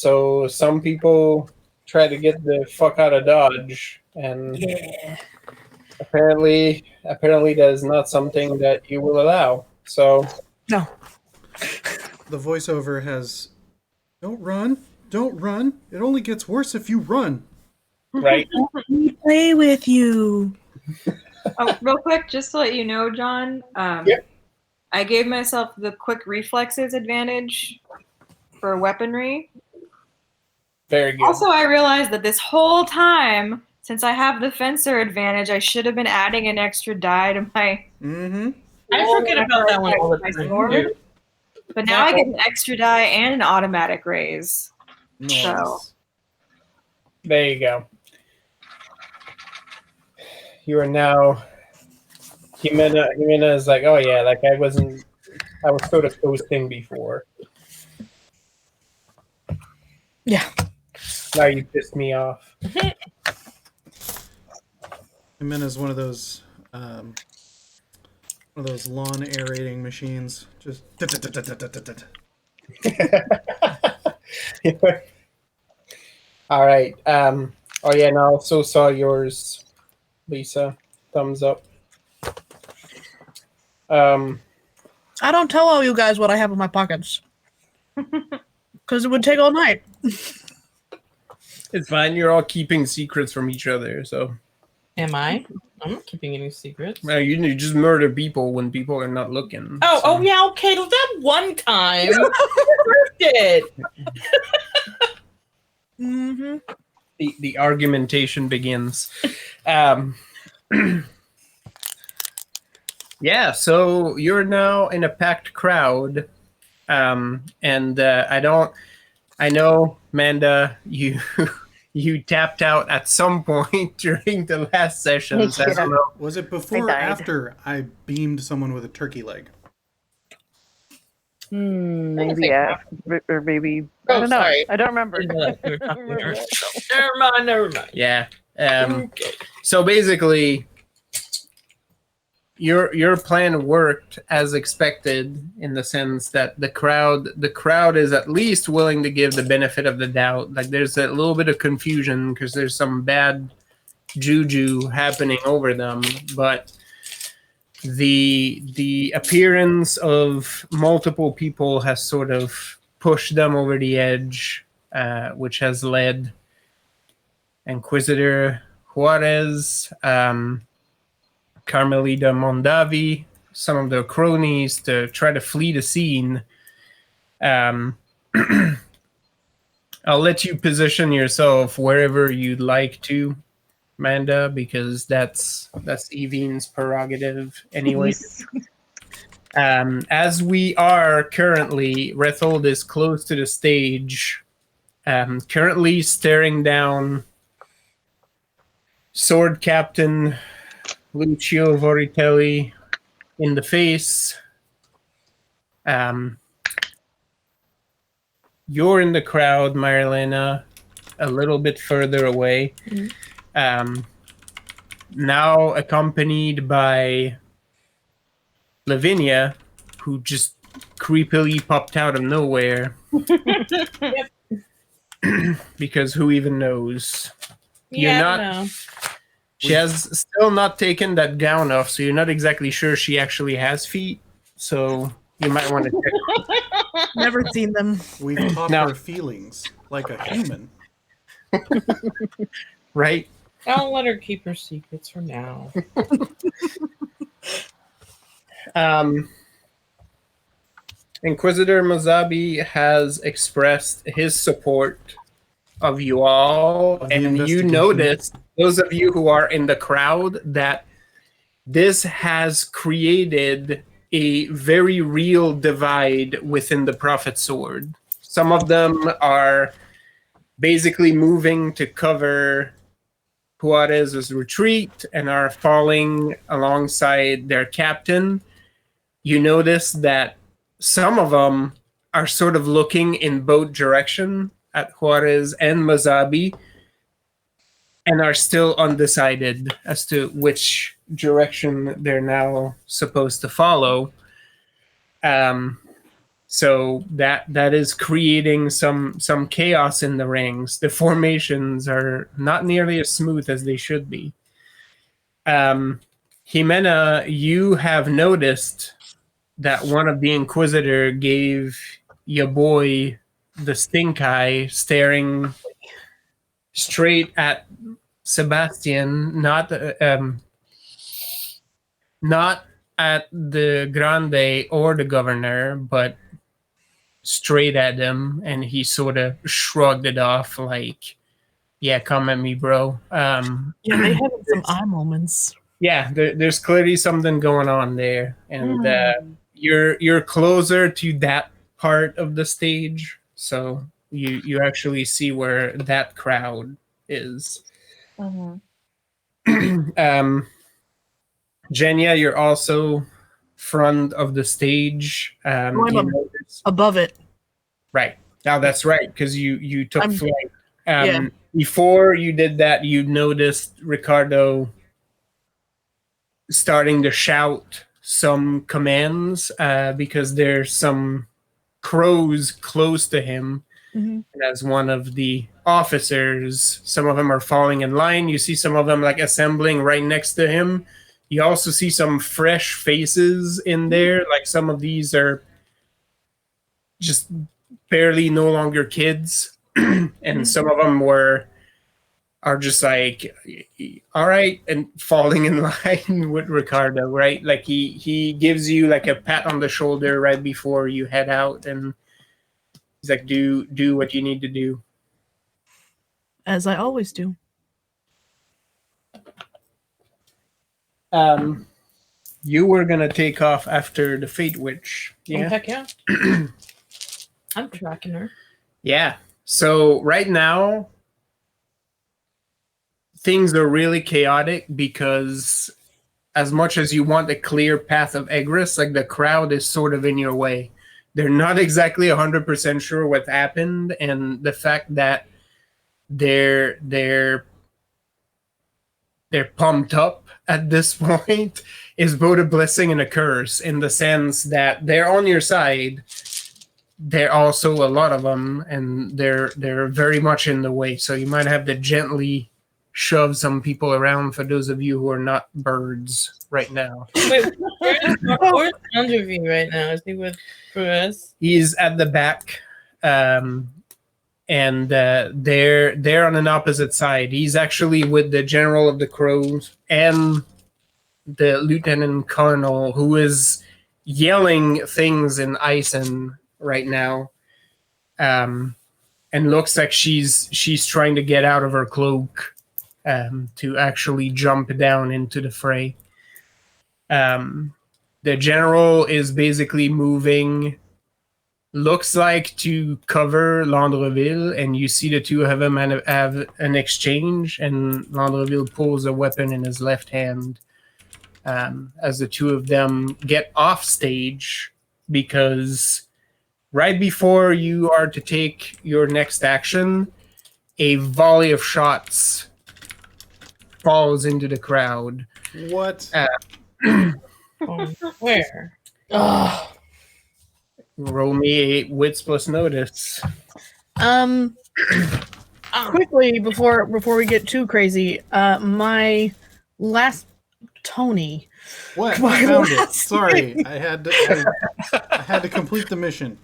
so some people try to get the fuck out of Dodge, and apparently that is not something that you will allow. So no. The voiceover has, don't run. It only gets worse if you run. Right. Let me play with you. Oh, real quick, just to let you know, John, Yep. I gave myself the quick reflexes advantage for weaponry. Very good. Also, I realized that this whole time, since I have the fencer advantage, I should have been adding an extra die to my... Mm-hmm. I forget about that one all the my time. sword. But now I get an extra die and an automatic raise. Nice. So. There you go. You are now. Jimena is like, oh yeah, like I was sort of coasting before. Yeah. Now you pissed me off. Jimena's one of those lawn aerating machines. Just All right. Oh yeah, and I also saw yours, Lisa. Thumbs up. I don't tell all you guys what I have in my pockets. Because it would take all night. It's fine. You're all keeping secrets from each other, so. Am I? I'm not keeping any secrets. Well, you just murder people when people are not looking. Oh, yeah, okay. That one time. I did. Mm-hmm. The argumentation begins. Yeah, so you're now in a packed crowd, and I know, Manda, you tapped out at some point during the last sessions. I don't know. Was it before or after I beamed someone with a turkey leg? Maybe or maybe I don't know. Sorry. I don't remember. Never mind. Yeah. So basically, your plan worked as expected in the sense that the crowd is at least willing to give the benefit of the doubt. Like there's a little bit of confusion because there's some bad juju happening over them, but the appearance of multiple people has sort of pushed them over the edge, which has led Inquisitor Juarez, Carmelita Mondavi, some of their cronies to try to flee the scene. I'll let you position yourself wherever you'd like to, Amanda, because that's Evine's prerogative anyway. As we are currently, Rethold is close to the stage, currently staring down Sword Captain Lucio Voritelli in the face. You're in the crowd, Marilena, a little bit further away. Now accompanied by Lavinia, who just creepily popped out of nowhere. Because who even knows? Yeah, She has still not taken that gown off, so you're not exactly sure she actually has feet. So you might want to check. Never seen them. We've taught her feelings like a human. Right? I'll let her keep her secrets for now. Inquisitor Mazabi has expressed his support of you all, and you notice, those of you who are in the crowd, that this has created a very real divide within the Prophet Sword. Some of them are basically moving to cover Juarez's retreat and are falling alongside their captain. You notice that some of them are sort of looking in both directions at Juarez and Mazabi and are still undecided as to which direction they're now supposed to follow. So that is creating some chaos in the rings. The formations are not nearly as smooth as they should be. Jimena, you have noticed that one of the Inquisitor gave your boy the stink eye, staring straight at Sebastian, not at the Grande or the governor, but straight at him, and he sort of shrugged it off like, yeah, come at me, bro. Yeah, they had some eye moments. Yeah, there's clearly something going on there, and you're closer to that part of the stage, so you actually see where that crowd is. Jenya, you're also front of the stage. Above it. Right. Now that's right, because you took flight. Yeah. Before you did that, you noticed Ricardo starting to shout some commands because there's some crows close to him. And as one of the officers, some of them are falling in line. You see some of them like assembling right next to him. You also see some fresh faces in there. Like some of these are just barely no longer kids. And some of them are just like, all right, and falling in line with Ricardo, right? Like he gives you like a pat on the shoulder right before you head out, and he's like, do what you need to do. As I always do. You were gonna take off after the Fate Witch. Yeah. Oh, heck yeah. I'm tracking her. Yeah. So right now, things are really chaotic because as much as you want a clear path of egress, like the crowd is sort of in your way. They're not exactly 100% sure what happened, and the fact that they're pumped up at this point is both a blessing and a curse, in the sense that they're on your side. They're also a lot of them, and they're very much in the way. So you might have to gently shove some people around for those of you who are not birds right now. Wait, where's Andrew right now? Is he with Perez? He's at the back, and they're on an opposite side. He's actually with the General of the Crows and the Lieutenant Colonel, who is yelling things in Ison right now, and looks like she's trying to get out of her cloak to actually jump down into the fray. The general is basically moving, looks like to cover Landreville, and you see the two of them have an exchange, and Landreville pulls a weapon in his left hand as the two of them get off stage, because right before you are to take your next action, a volley of shots falls into the crowd. What? Where? Oh. Roll me a wits plus notice. Quickly before we get too crazy, my last Tony. What? My I found it. last Sorry, I had to complete the mission.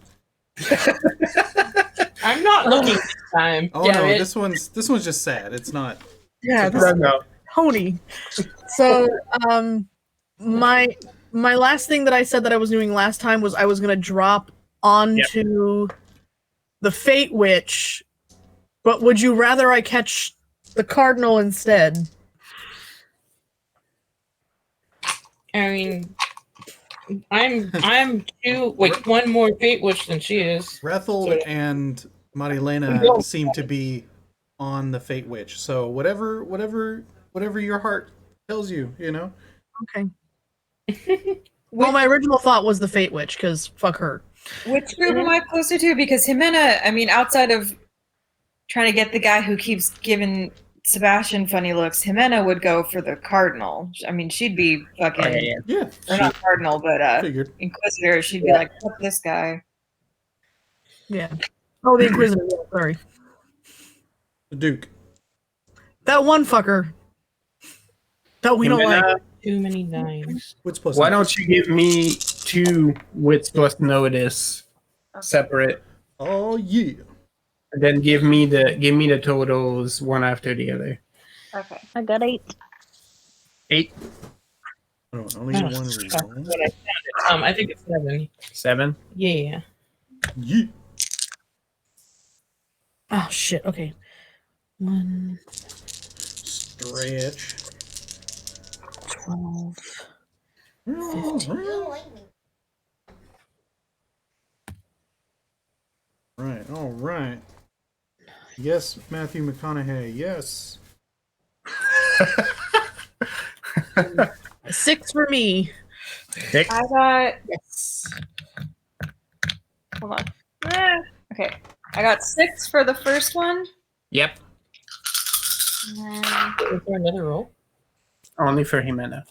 I'm not looking this time. Oh Damn no, it. this one's just sad. It's not. Yeah, It's this a is No. Tony. So, my last thing that I said that I was doing last time was I was gonna drop onto the Fate Witch, but would you rather I catch the Cardinal instead? I mean, I'm one more Fate Witch than she is. Rethel and Marilena seem to be on the Fate Witch. So whatever your heart tells you, you know. Okay. Well, my original thought was the Fate Witch, because fuck her. Which group am I closer to? Because Jimena, I mean, outside of trying to get the guy who keeps giving Sebastian funny looks, Jimena would go for the Cardinal. I mean, she'd be fucking, Yeah, or not Cardinal, but figured. Inquisitor. She'd be like, fuck this guy. Yeah. Oh, the Inquisitor. Yeah, sorry. The Duke. That one fucker. That we don't like. Too many nines. What's plus? Why nine? don't you give me 2 wits plus notice separate, Oh yeah. and then give me the totals one after the other. Okay. I got 8. 8, Oh, only I one don't know reroll. what I found it. I think it's 7. 7. Yeah. Yeah. Oh shit. Okay. 1, Stretch. 12. Right. All right. Yes, Matthew McConaughey. Yes. 6 for me. 6. I got. Yes. Hold on. Okay. I got 6 for the first one. Yep. And then Is there another roll? Only for Jimena.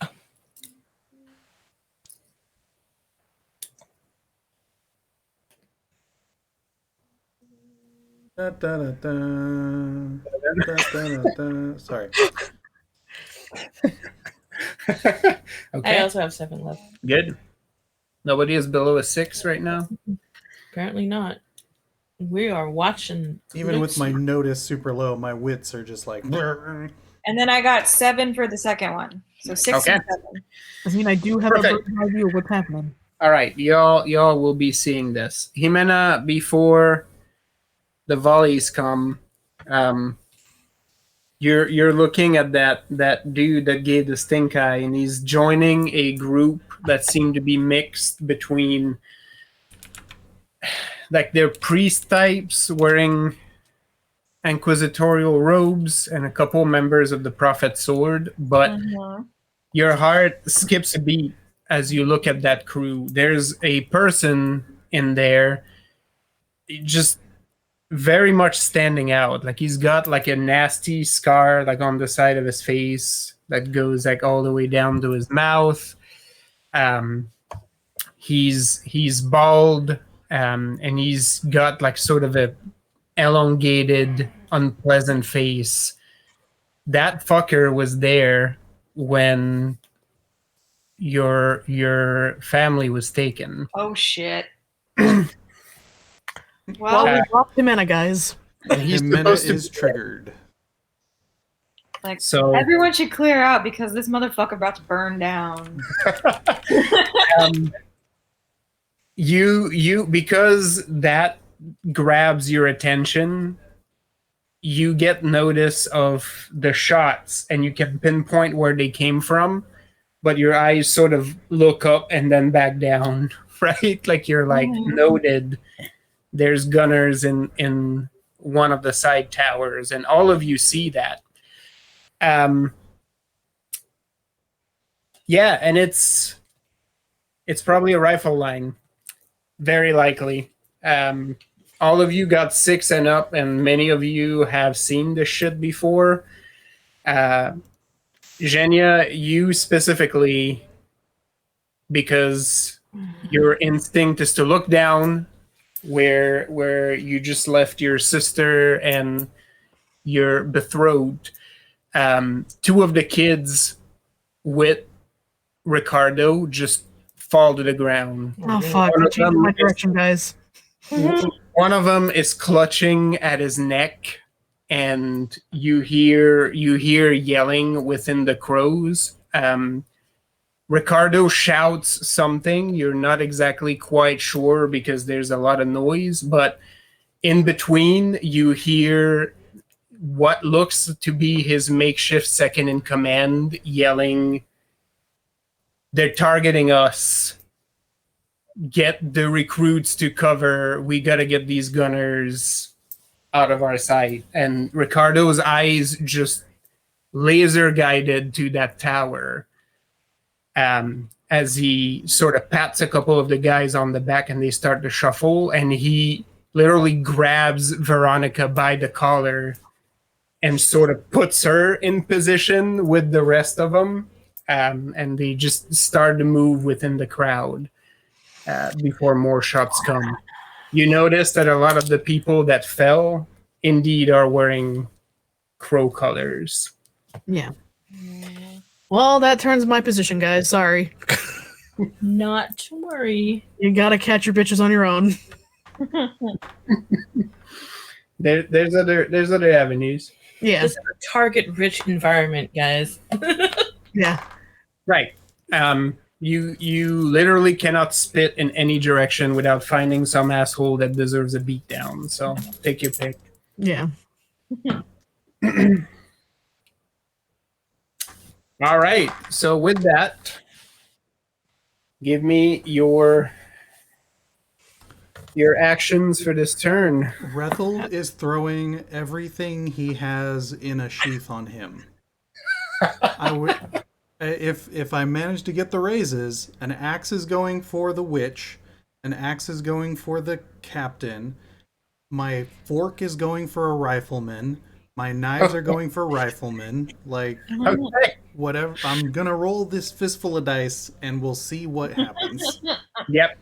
Da, da, da, da. Da, da, da, da. Sorry. I Okay. also have 7 left. Good. Nobody is below a 6 right now. Apparently not. We are watching. Even with my notice super low, my wits are just like. and then I got 7 for the second one. So 6 Okay. and 7. I mean, I do have Perfect. a bird's eye view of what's happening. All right, y'all will be seeing this. Jimena, before the volleys come, you're looking at that dude that gave the stink eye, and he's joining a group that seemed to be mixed between, like, they're priest types wearing inquisitorial robes and a couple members of the Prophet's Sword, but your heart skips a beat as you look at that crew. There's a person in there just very much standing out. Like, he's got like a nasty scar like on the side of his face that goes like all the way down to his mouth. He's bald, and he's got like sort of a elongated, unpleasant face. That fucker was there when your family was taken. Oh shit. Well, Well, we dropped Jimena, guys. And he's Jimena supposed to is triggered. like So everyone should clear out because this motherfucker about to burn down. you because that grabs your attention, you get notice of the shots and you can pinpoint where they came from, but your eyes sort of look up and then back down, right? Like you're like noted. There's gunners in one of the side towers, and all of you see that. Yeah, and it's probably a rifle line, very likely. All of you got 6 and up, and many of you have seen this shit before. Zhenya, you specifically, because your instinct is to look down where you just left your sister and your betrothed. 2 of the kids with Ricardo just fall to the ground. Oh fuck! I changed my direction, guys. One of them is clutching at his neck, and you hear yelling within the crows. Ricardo shouts something. You're not exactly quite sure because there's a lot of noise, but in between you hear what looks to be his makeshift second in command yelling, "They're targeting us. Get the recruits to cover. We got to get these gunners out of our sight." And Ricardo's eyes just laser guided to that tower. As he sort of pats a couple of the guys on the back and they start to shuffle, and he literally grabs Veronica by the collar and sort of puts her in position with the rest of them, and they just start to move within the crowd before more shots come. You notice that a lot of the people that fell indeed are wearing crow colors. Yeah. Well, that turns my position, guys. Sorry. Not to worry. You gotta catch your bitches on your own. There's other avenues. Yeah. This is a target-rich environment, guys. Yeah. Right. You literally cannot spit in any direction without finding some asshole that deserves a beatdown. So take your pick. Yeah. All right. So with that, give me your actions for this turn. Rethel is throwing everything he has in a sheath on him. I would, if I manage to get the raises, an axe is going for the witch, an axe is going for the captain, my fork is going for a rifleman, my knives are going for riflemen. Like, Okay. whatever. I'm gonna roll this fistful of dice, and we'll see what happens. Yep.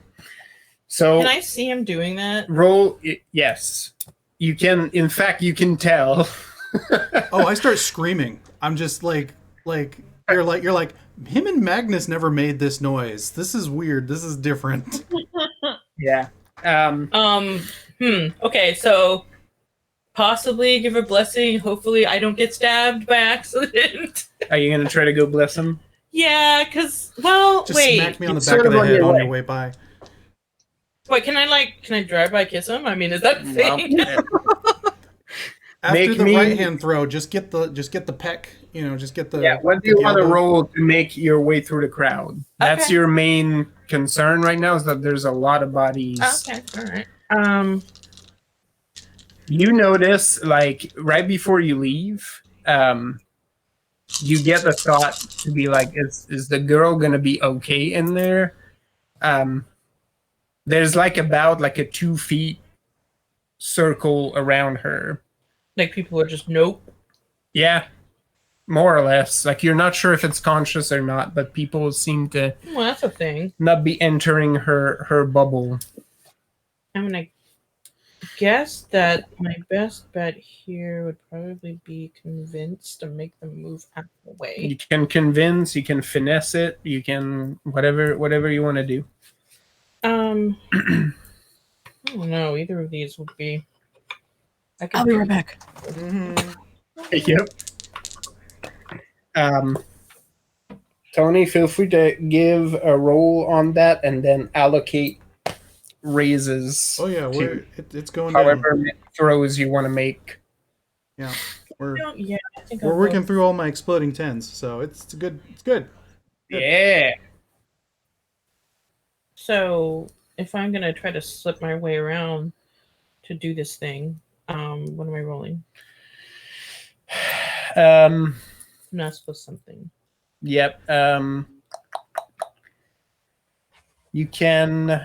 So Can I see him doing that? roll. Yes, you can. In fact, you can tell. Oh, I start screaming. I'm just like you're like him and Magnus never made this noise. This is weird. This is different. Yeah. Okay, so possibly give a blessing. Hopefully I don't get stabbed by accident. Are you gonna try to go bless him? Yeah, because, well, Just wait. smack me on the It's back sort of of the on head your on way. your way by. Wait, can I drive by kiss him? I mean, is that a thing? After Make the me- right hand throw, just get the peck. Just get the. Yeah. What do get you the want to elbow. roll to make your way through the crowd? That's Okay. your main concern right now. Is that there's a lot of bodies. Okay, all right. You notice, like, right before you leave, you get the thought to be like, is the girl gonna be okay in there? There's about a 2 feet circle around her. Like, people are just, nope. Yeah, more or less. Like, you're not sure if it's conscious or not, but people seem to Well, that's a thing. not be entering her bubble. I'm gonna guess that my best bet here would probably be convince to make them move out of the way. You can convince, you can finesse it, you can whatever you want to do. I don't know. Either of these would be. I'll be right back. Yep. Tony, feel free to give a roll on that and then allocate raises. Oh yeah, to it's going down. however many throws you want to make. Yeah, we're Yeah, I think we're I'll working go. through all my exploding tens, so it's good. It's good. Yeah. So, if I'm gonna try to slip my way around to do this thing, what am I rolling? Finesse plus something. Yep. You can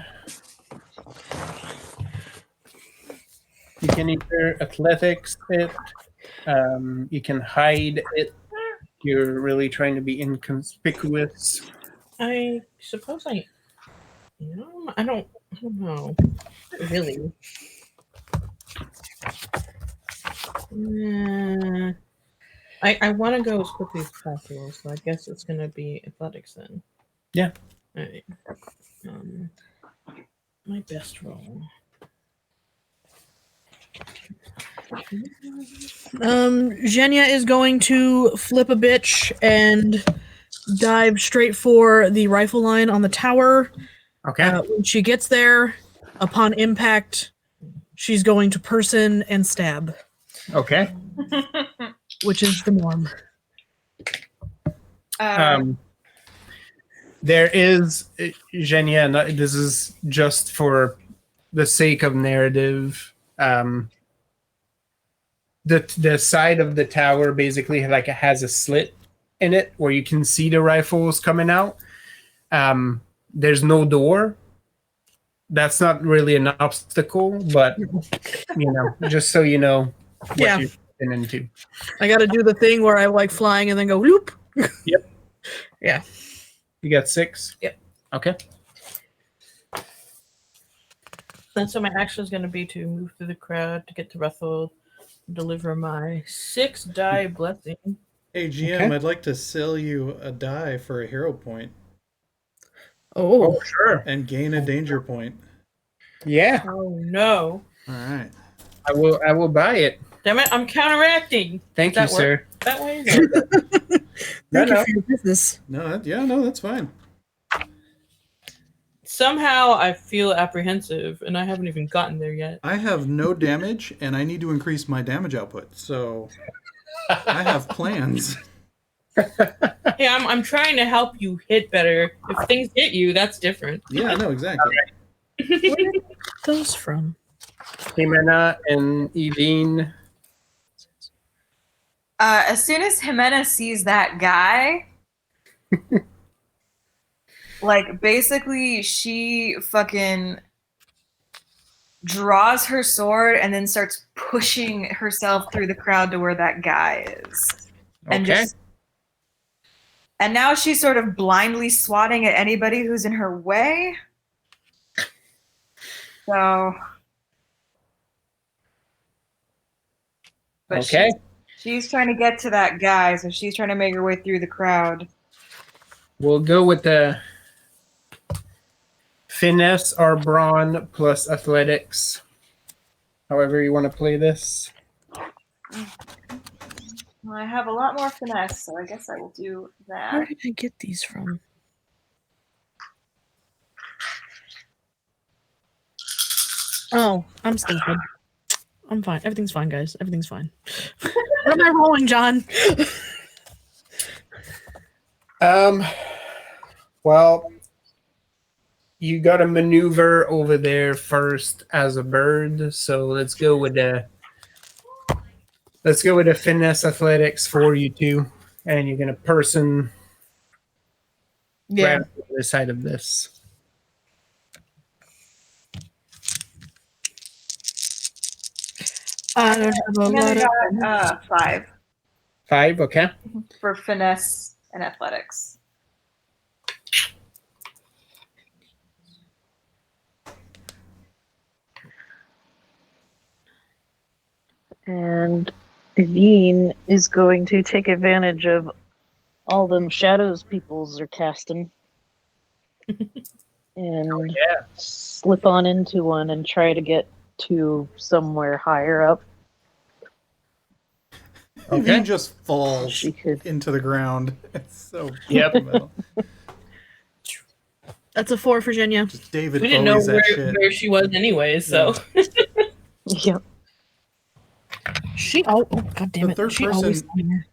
either athletics it, you can hide it. You're really trying to be inconspicuous. I suppose I don't know. Really. I want to go as quickly as possible, so I guess it's gonna be athletics then. Yeah. All right. My best roll. Zhenya is going to flip a bitch and dive straight for the rifle line on the tower. Okay. When she gets there, upon impact, she's going to person and stab, Okay. which is the norm. There is Zhenya. This is just for the sake of narrative. The side of the tower basically has a slit in it where you can see the rifles coming out. There's no door. That's not really an obstacle, but just so you know what Yeah. you've been into. I got to do the thing where I like flying and then go whoop. Yep. Yeah. You got 6? Yep. Okay. And so my action is going to be to move through the crowd to get to Ruffle, deliver my 6 die blessing. Hey GM, Okay. I'd like to sell you a die for a hero point Oh, Sure. and gain a danger point. Yeah, Oh no! All right. I will buy it. Damn it! I'm counteracting. Thank you, Does that work sir. that way? No. thank you No. for your business. No, that's fine. Somehow I feel apprehensive, and I haven't even gotten there yet. I have no damage, and I need to increase my damage output, so I have plans. Hey, I'm trying to help you hit better. If things hit you, that's different. Yeah, no, exactly. Where did it get those from? Jimena and Evine. As soon as Jimena sees that guy, like basically she fucking draws her sword and then starts pushing herself through the crowd to where that guy is. And Okay. and now she's sort of blindly swatting at anybody who's in her way. So but Okay. she's trying to get to that guy, so she's trying to make her way through the crowd. We'll go with the finesse or brawn plus athletics. However you want to play this. Well, I have a lot more finesse, so I guess I will do that. Where did I get these from? Oh, I'm stupid. I'm fine. Everything's fine, guys. Everything's fine. What am I rolling, John? Well, you got to maneuver over there first as a bird. So let's go with the finesse athletics for you two, and you're gonna person right on the other side of this. I don't have a I'm lot gonna of. got 5 5, okay. for finesse and athletics. And Evine is going to take advantage of all them shadows peoples are casting. And slip on into one and try to get to somewhere higher up. Okay. He just falls She could. into the ground. It's so Yep. fundamental. That's a 4, Virginia. Just David We didn't know Bowie's that shit. where she was anyway, so. Yep. She. Oh, god damn The it! third She person- always down here.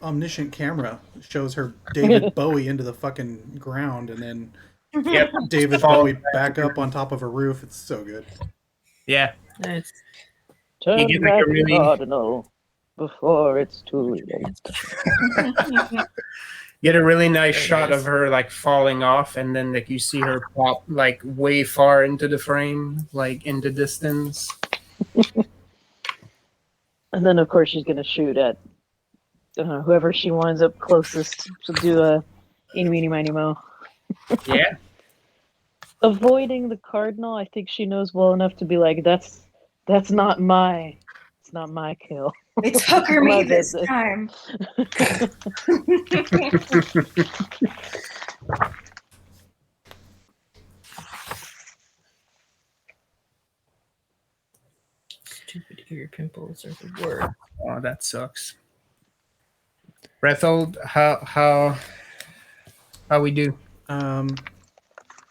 Omniscient camera shows her David Bowie into the fucking ground, and then Yep. David Bowie back up on top of a roof. It's so good. Yeah. Nice. Turn You get like back a really- the cardinal before it's too late. Get a really nice shot of her like falling off, and then like you see her pop like way far into the frame, like into distance. And then, of course, she's going to shoot at whoever she winds up closest to do a eeny, meeny, miny, mo. Yeah. Avoiding the cardinal, I think she knows well enough to be like, it's not my kill. They took her me My this business. time. Stupid ear pimples are the worst. Oh, that sucks. Rethold, how we do?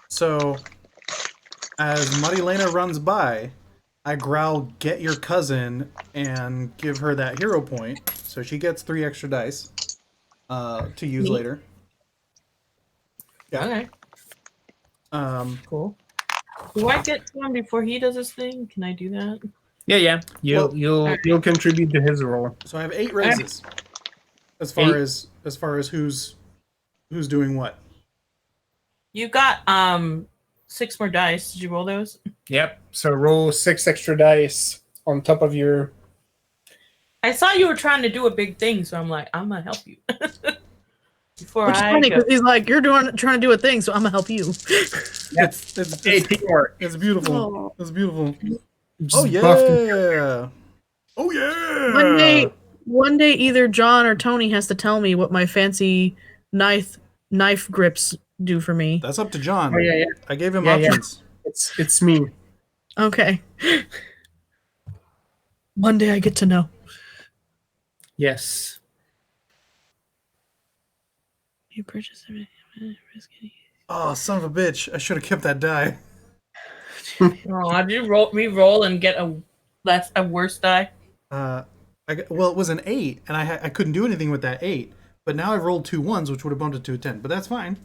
So as Marilena runs by, I growl, "Get your cousin," and give her that hero point. So she gets 3 extra dice to use Neat. later. Yeah. Okay, Cool. do I get to him before he does his thing? Can I do that? Yeah. Well- You'll contribute to his role. So I have 8 raises. As far as who's doing what. You got 6 more dice. Did you roll those? Yep. So roll 6 extra dice on top of your. I saw you were trying to do a big thing, so I'm like, I'm gonna help you. Before Which is I funny go. because he's like, you're trying to do a thing, so I'm gonna help you. Hey, teamwork. It's beautiful. Oh. It's beautiful. Just Oh buffed him. yeah. Oh yeah. One day, either John or Tony has to tell me what my fancy knife grips do for me. That's up to John. Oh, yeah. I gave him Yeah, yeah. options. It's me. Okay. One day I get to know. Yes. You purchase risky. Oh, son of a bitch! I should have kept that die. Oh, did you re-roll and get a worse die? Well, it was an 8, and I couldn't do anything with that 8. But now I've rolled 2 1s, which would have bumped it to a 10. But that's fine.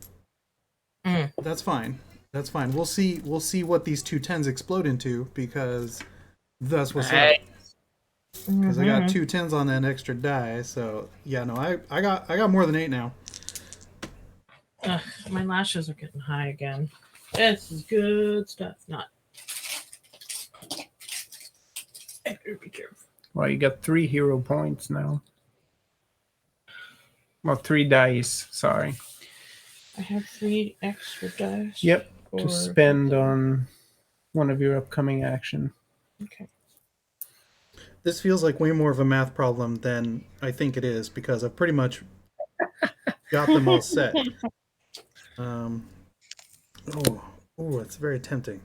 That's fine. That's fine. We'll see what these 2 10s explode into, because that's what's up. Because I got 2 10s on that extra die. So yeah, no, I got more than 8 now. Ugh, my lashes are getting high again. This is good stuff. Not. I better be careful. Well, you got 3 hero points now. Well, 3 dice. Sorry. I have 3 extra dice. Yep. To spend on one of your upcoming action. Okay. This feels like way more of a math problem than I think it is, because I've pretty much got them all set. Oh, it's very tempting.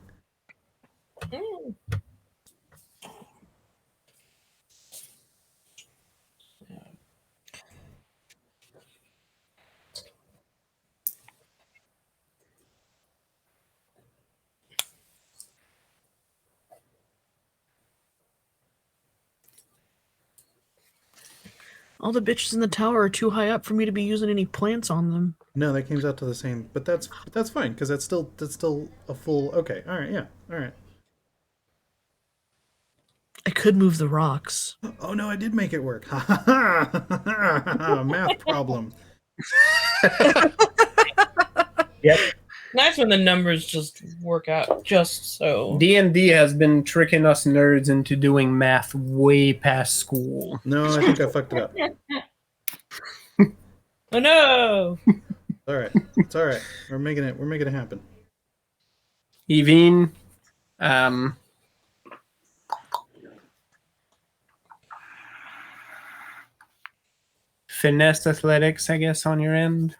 All the bitches in the tower are too high up for me to be using any plants on them. No, that comes out to the same, but that's fine, because that's still a full. Okay, all right, yeah, all right. I could move the rocks. Oh no, I did make it work. Ha ha ha! Math problem. Yep. Nice when the numbers just work out just so. D&D has been tricking us nerds into doing math way past school. No, I think I fucked it up. Oh no! All right, it's all right. We're making it happen. Evine, finesse athletics, I guess, on your end.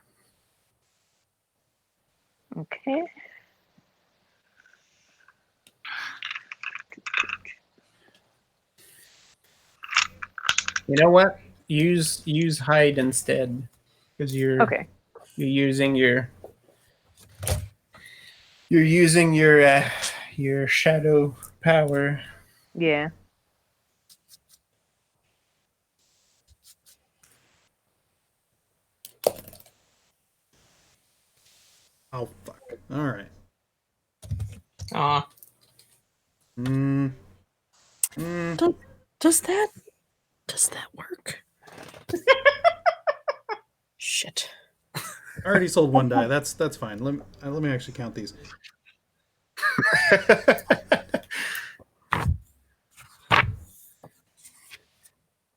Okay. You know what? Use hide instead, because you're using your shadow power. Yeah. Oh fuck! All right. Aw. Does that work? Shit. I already sold 1 die. That's fine. Let me actually count these.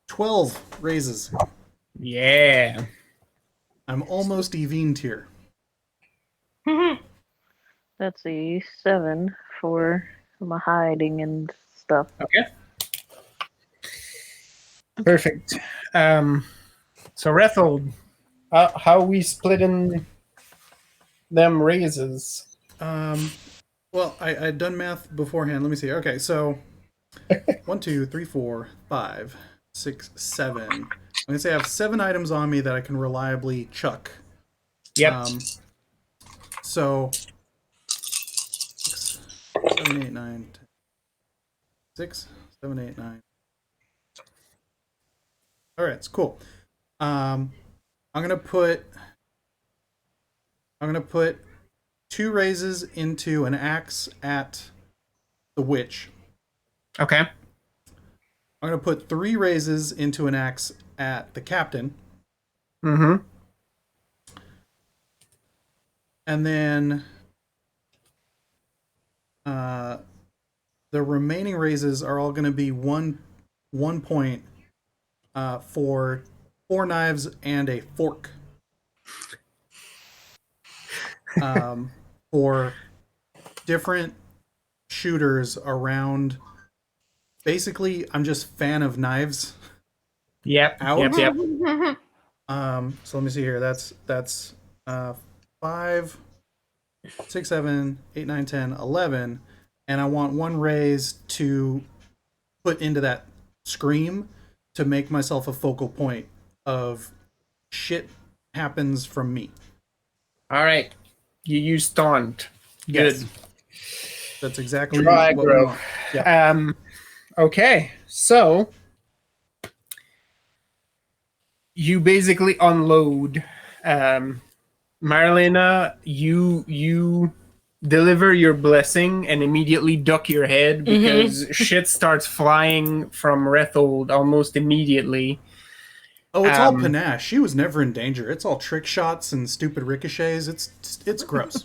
12 raises. Yeah. I'm almost Evine tier. That's a 7 for my hiding and stuff. Okay. Perfect. So Rethold, how we splitting them raises? Well, I'd done math beforehand. Let me see. Okay, so 1, 2, 3, 4, 5, 6, 7. I'm gonna say I have 7 items on me that I can reliably chuck. Yep. So 6, 7, 8, 9, 10. 6, 7, 8, 9. All right, it's cool. I'm gonna put 2 raises into an axe at the witch. Okay. I'm gonna put 3 raises into an axe at the captain. Mm-hmm. And then the remaining raises are all gonna be one point for 4 knives and a fork. For different shooters around. Basically, I'm just fan of knives. Yep. Out. Yep. So let me see here. That's 5, 6, 7, 8, 9, 10, 11, and I want one raise to put into that scream to make myself a focal point of shit happens from me. All right. You use taunt. Good. Yes. That's exactly Draw what we aggro. want. Yeah. Okay, so you basically unload. Marlena, you deliver your blessing and immediately duck your head because shit starts flying from Rethold almost immediately. Oh, it's all panache. She was never in danger. It's all trick shots and stupid ricochets. It's gross.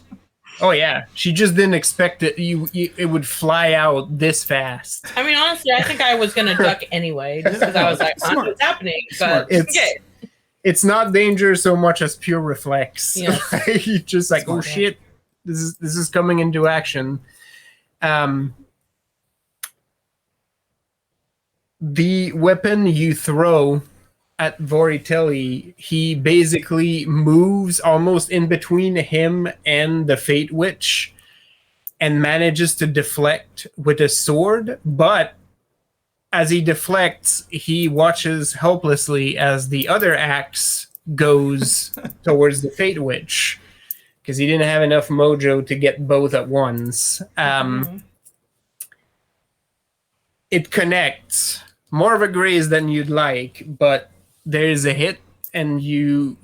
Oh yeah, she just didn't expect it. It would fly out this fast. I mean, honestly, I think I was gonna duck anyway, just because I was like, Smart. "What's happening?" Smart. But okay. It's not danger so much as pure reflex. Yeah. You're just like, Smart. oh shit, this is coming into action. The weapon you throw at Voritelli, he basically moves almost in between him and the Fate Witch and manages to deflect with a sword, but as he deflects, he watches helplessly as the other axe goes towards the Fate Witch because he didn't have enough mojo to get both at once. It connects. More of a graze than you'd like, but there's a hit, and you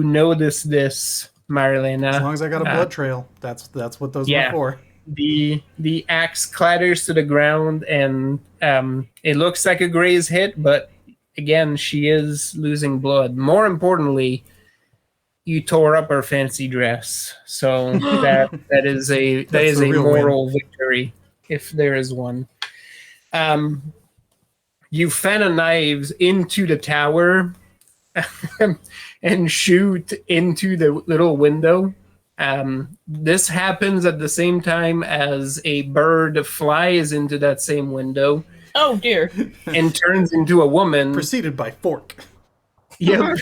notice this, Marlena. As long as I got a blood trail, that's what those are for. The axe clatters to the ground, and it looks like a graze hit, but again, she is losing blood. More importantly, you tore up her fancy dress, so that is a moral victory, if there is one. You fan of knives into the tower and shoot into the little window. This happens at the same time as a bird flies into that same window. Oh dear! And turns into a woman. Preceded by fork. Yep.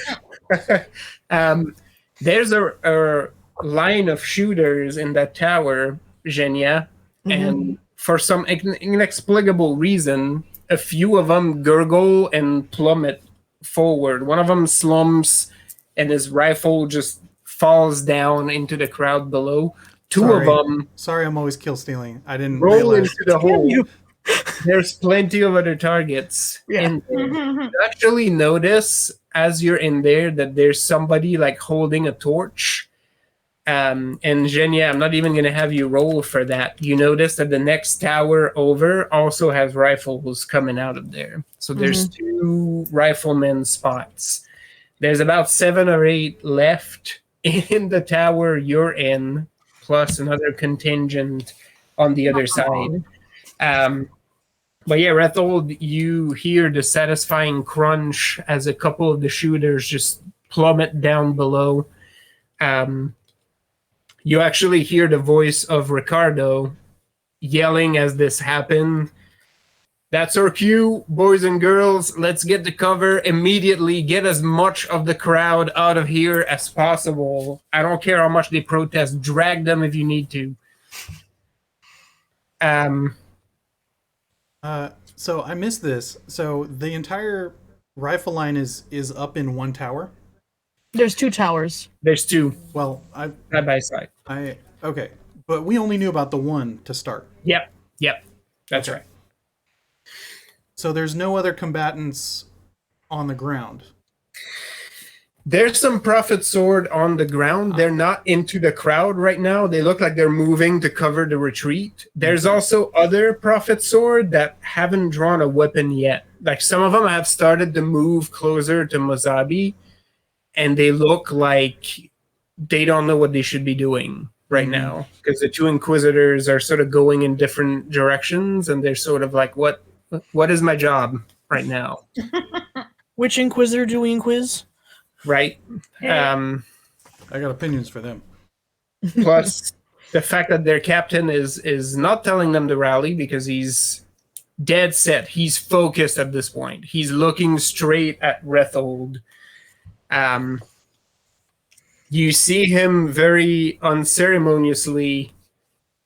There's a line of shooters in that tower, Zhenya, and for some inexplicable reason, a few of them gurgle and plummet forward. One of them slumps, and his rifle just falls down into the crowd below. Two of them... Sorry, I'm always kill stealing. I didn't roll realize. into the hole. There's plenty of other targets in there. You actually notice, as you're in there, that there's somebody like holding a torch. And Zhenya, I'm not even going to have you roll for that. You notice that the next tower over also has rifles coming out of there. So there's 2 riflemen spots. There's about 7 or 8 left in the tower you're in, plus another contingent on the other side. But yeah, Rethold, you hear the satisfying crunch as a couple of the shooters just plummet down below. You actually hear the voice of Ricardo yelling as this happened. That's our cue, boys and girls. Let's get to cover immediately. Get as much of the crowd out of here as possible. I don't care how much they protest. Drag them if you need to. So I missed this. So the entire rifle line is up in one tower? There's 2 towers. There's 2. Well, side by side. Okay. But we only knew about the one to start. Yep. That's right. So there's no other combatants on the ground. There's some Prophet Sword on the ground. They're not into the crowd right now. They look like they're moving to cover the retreat. There's also other Prophet Sword that haven't drawn a weapon yet. Like some of them have started to move closer to Mazabi, and they look like they don't know what they should be doing right now. Because the 2 Inquisitors are sort of going in different directions, and they're sort of like, what is my job right now? Which Inquisitor do we inquis? Right. I got opinions for them. Plus, the fact that their captain is not telling them to rally because he's dead set. He's focused at this point. He's looking straight at Rethold. You see him very unceremoniously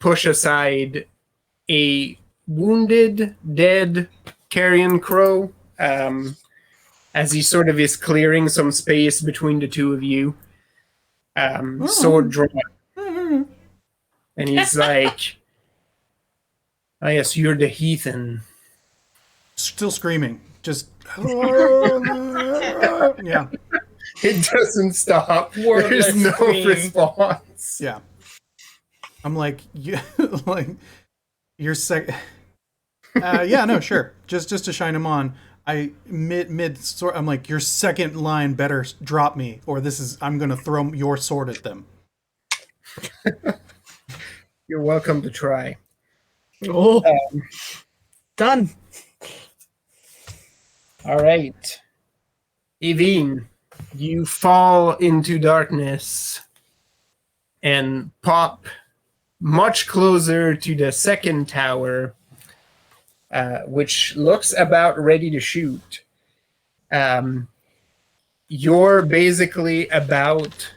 push aside a wounded, dead carrion crow as he sort of is clearing some space between the two of you. Sword drawn. And he's like, "Oh, yes, you're the heathen." Still screaming. Just yeah. It doesn't stop. Wordless There's no scream. response. Yeah. I'm like, you, like, you're yeah, no, sure. Just to shine him on. I mid sort. I'm like, your second line better drop me, or I'm gonna throw your sword at them. You're welcome to try. Oh, done. All right. Evine, you fall into darkness and pop much closer to the second tower, which looks about ready to shoot. You're basically about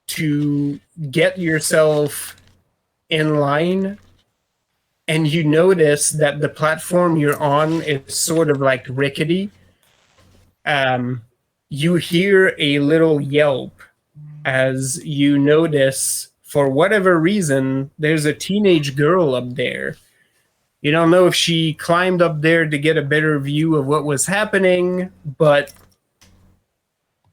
to get yourself in line, and you notice that the platform you're on is sort of like rickety. You hear a little yelp as you notice, for whatever reason, there's a teenage girl up there. You don't know if she climbed up there to get a better view of what was happening, but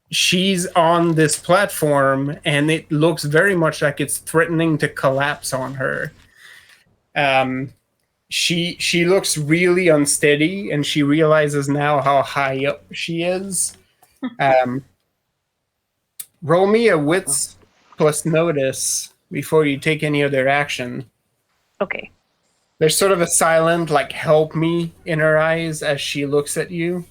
she's on this platform and it looks very much like it's threatening to collapse on her. She looks really unsteady, and she realizes now how high up she is. Roll me a wits plus notice before you take any other action. Okay. There's sort of a silent, like, help me in her eyes as she looks at you.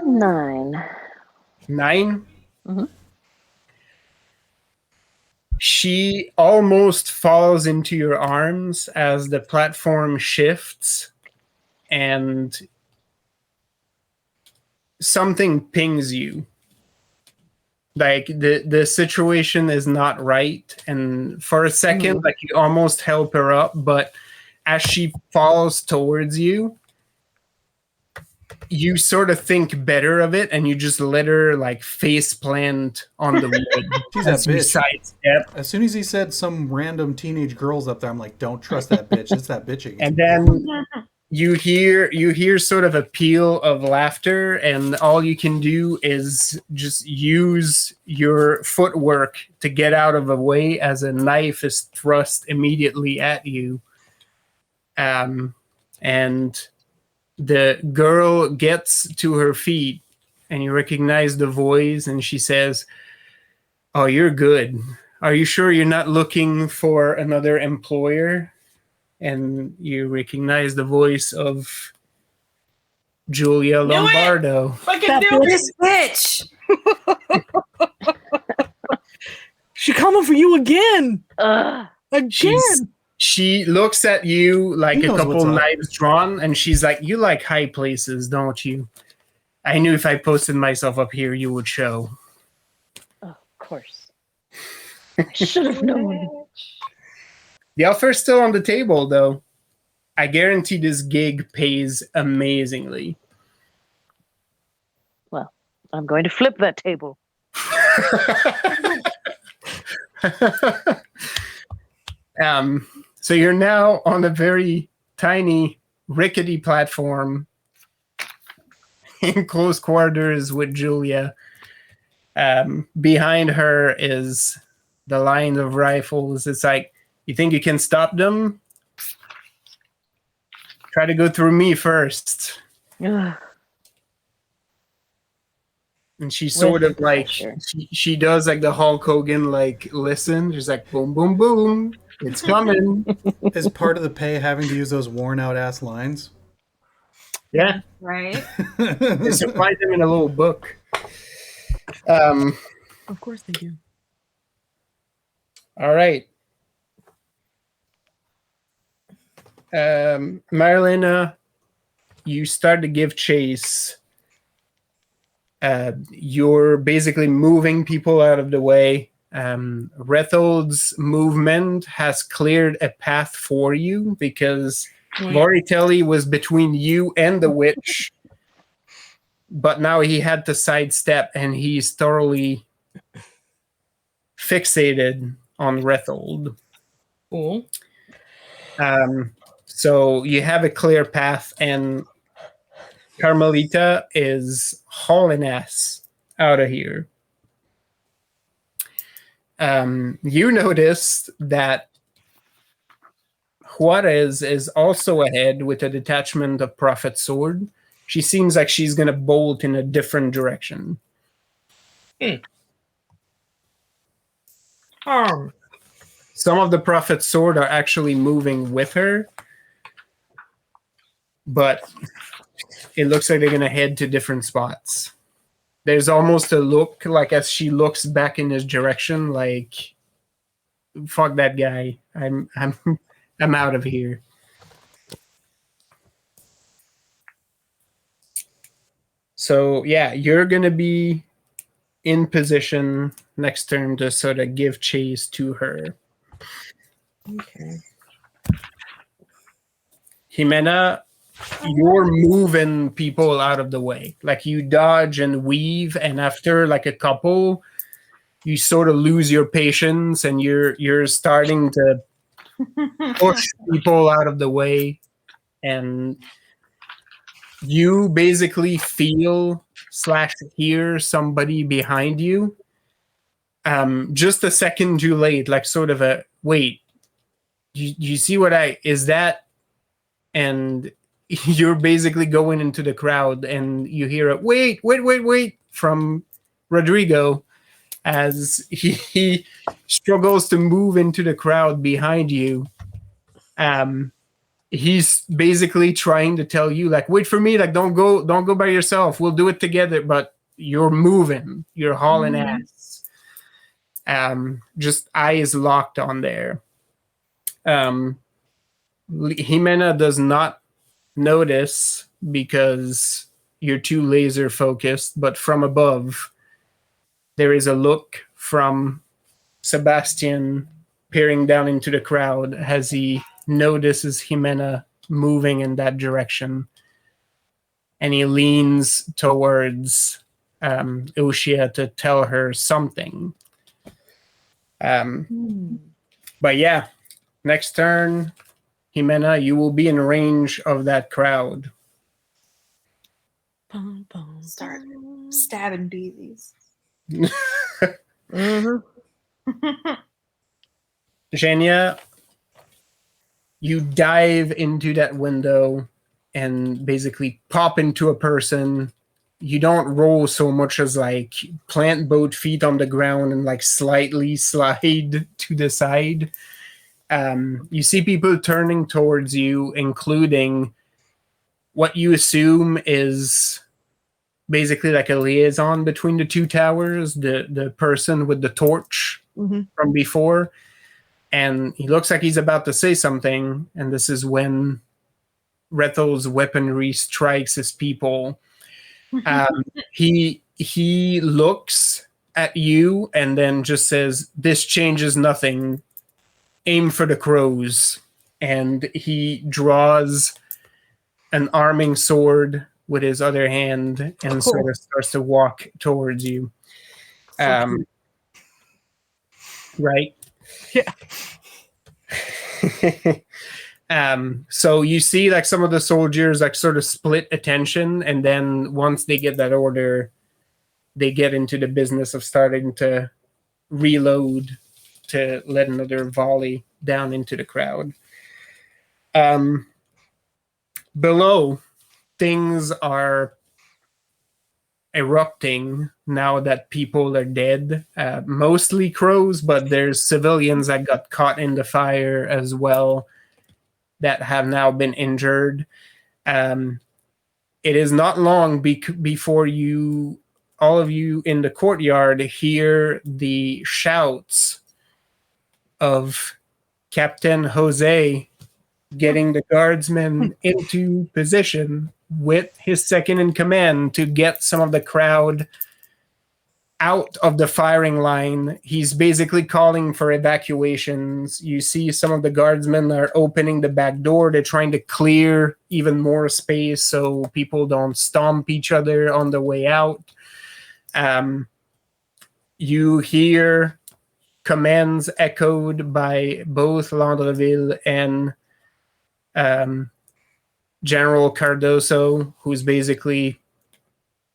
Nine. 9? Mhm. She almost falls into your arms as the platform shifts and something pings you. Like the situation is not right, and for a second, like, you almost help her up, but as she falls towards you, you sort of think better of it, and you just let her, like, face plant on the wood. She's that as you bitch. sidestep. As soon as he said some random teenage girls up there, I'm like, don't trust that bitch. It's that bitch again. And then you hear sort of a peal of laughter, and all you can do is just use your footwork to get out of the way as a knife is thrust immediately at you. And the girl gets to her feet, and you recognize the voice, and she says, "Oh, you're good. Are you sure you're not looking for another employer?" And you recognize the voice of Julia Knew it! Lombardo. Fucking That do it! This bitch. She coming for you again. Again. She looks at you like He a knows couple what's up. knives drawn, and she's like, "You like high places, don't you? I knew if I posted myself up here, you would show." Of course. I should have known. The offer's still on the table, though. I guarantee this gig pays amazingly. Well, I'm going to flip that table. So you're now on a very tiny, rickety platform in close quarters with Julia. Behind her is the line of rifles. It's like, you think you can stop them? Try to go through me first. Ugh. And she sort of like pressure. she does like the Hulk Hogan like listen. She's like boom boom boom, it's coming. Is part of the pay having to use those worn out ass lines? Yeah, Right? they supplied them in a little book. Of course they do. All right. Marilena, you start to give chase. You're basically moving people out of the way. Rethold's movement has cleared a path for you because Voritelli was between you and the witch, but now he had to sidestep and he's thoroughly fixated on Rethold. Cool. So you have a clear path, and Carmelita is hauling ass out of here. You notice that Juarez is also ahead with a detachment of Prophet's Sword. She seems like she's going to bolt in a different direction. Some of the Prophet's Sword are actually moving with her, but it looks like they're going to head to different spots. There's almost a look like as she looks back in his direction, like, fuck that guy. I'm out of here. So yeah, you're going to be in position next turn to sort of give chase to her. Okay. Jimena, you're moving people out of the way. Like you dodge and weave, and after like a couple, you sort of lose your patience and you're starting to push people out of the way, and you basically feel/hear somebody behind you. Just a second too late, like sort of a wait. You see what is that? And you're basically going into the crowd, and you hear a wait from Rodrigo as he struggles to move into the crowd behind you. He's basically trying to tell you, like, wait for me, like, don't go by yourself. We'll do it together. But you're moving, you're hauling ass. Just eyes locked on there. Jimena does not notice because you're too laser focused, but from above there is a look from Sebastian peering down into the crowd as he notices Jimena moving in that direction, and he leans towards Ushia to tell her something. But yeah, next turn, Jimena, you will be in range of that crowd. Start stabbing bees. Zhenya, you dive into that window and basically pop into a person. You don't roll so much as like plant both feet on the ground and like slightly slide to the side. You see people turning towards you, including what you assume is basically like a liaison between the two towers, the person with the torch from before. And he looks like he's about to say something, and this is when Rethel's weaponry strikes his people. He looks at you and then just says, "This changes nothing. Aim for the crows." And he draws an arming sword with his other hand and sort of starts to walk towards you. Right? Yeah. So you see like some of the soldiers like sort of split attention, and then once they get that order, they get into the business of starting to reload to let another volley down into the crowd. Below, things are erupting now that people are dead. Mostly crows, but there's civilians that got caught in the fire as well that have now been injured. It is not long before all of you in the courtyard hear the shouts of Captain Jose getting the guardsmen into position with his second in command to get some of the crowd out of the firing line. He's basically calling for evacuations. You see some of the guardsmen are opening the back door. They're trying to clear even more space so people don't stomp each other on the way out. You hear commands echoed by both Landreville and General Cardoso, who's basically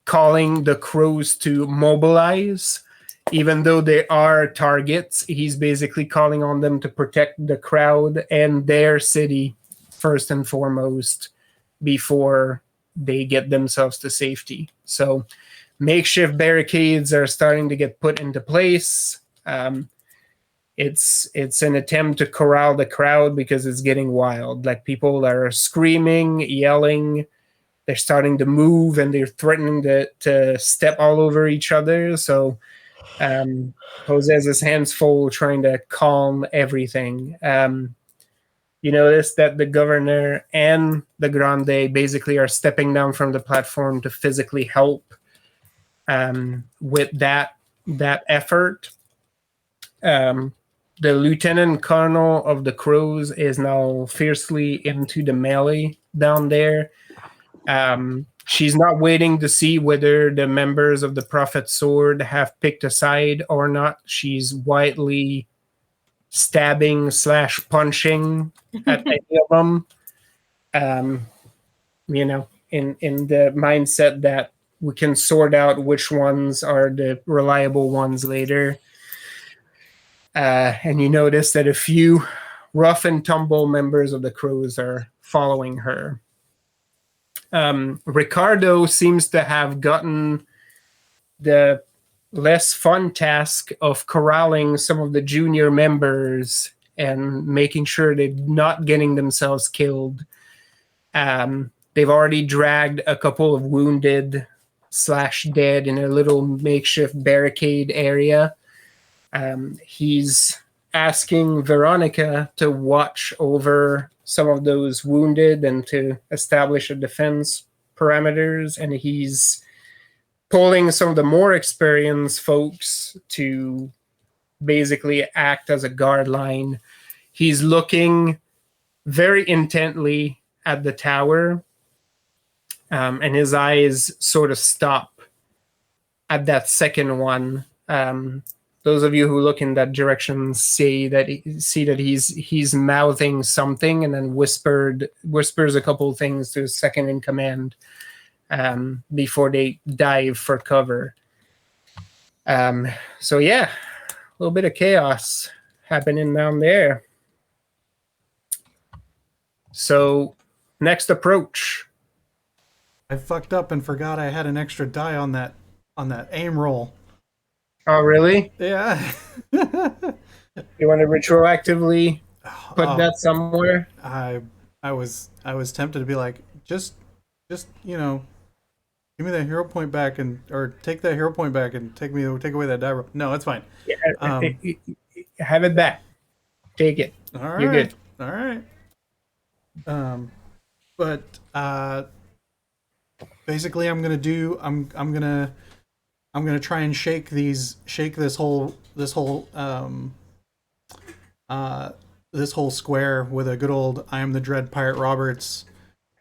calling the crows to mobilize. Even though they are targets, he's basically calling on them to protect the crowd and their city first and foremost before they get themselves to safety. So makeshift barricades are starting to get put into place. It's an attempt to corral the crowd because it's getting wild. Like, people are screaming, yelling. They're starting to move and they're threatening to step all over each other. So Jose has his hands full trying to calm everything. You notice that the governor and the Grande basically are stepping down from the platform to physically help with that effort. The lieutenant colonel of the Crows is now fiercely into the melee down there. She's not waiting to see whether the members of the Prophet's Sword have picked a side or not. She's widely stabbing / punching at any of them. You know, in the mindset that we can sort out which ones are the reliable ones later. And you notice that a few rough and tumble members of the Crows are following her. Ricardo seems to have gotten the less fun task of corralling some of the junior members and making sure they're not getting themselves killed. They've already dragged a couple of wounded / dead in a little makeshift barricade area. He's asking Veronica to watch over some of those wounded and to establish a defense parameters, and he's pulling some of the more experienced folks to basically act as a guard line. He's looking very intently at the tower, and his eyes sort of stop at that second one. Those of you who look in that direction see that he's mouthing something and then whispers a couple of things to his second in command before they dive for cover. So yeah, a little bit of chaos happening down there. So next approach. I fucked up and forgot I had an extra die on that aim roll. Oh, really? Yeah. You want to retroactively put that somewhere? I was tempted to be like, just you know, give me that hero point back or take that hero point back and take away that die roll. No, it's fine. Yeah, have it back. Take it. All right. You're good. All right. But basically, I'm gonna try and shake this whole square with a good old "I am the Dread Pirate Roberts."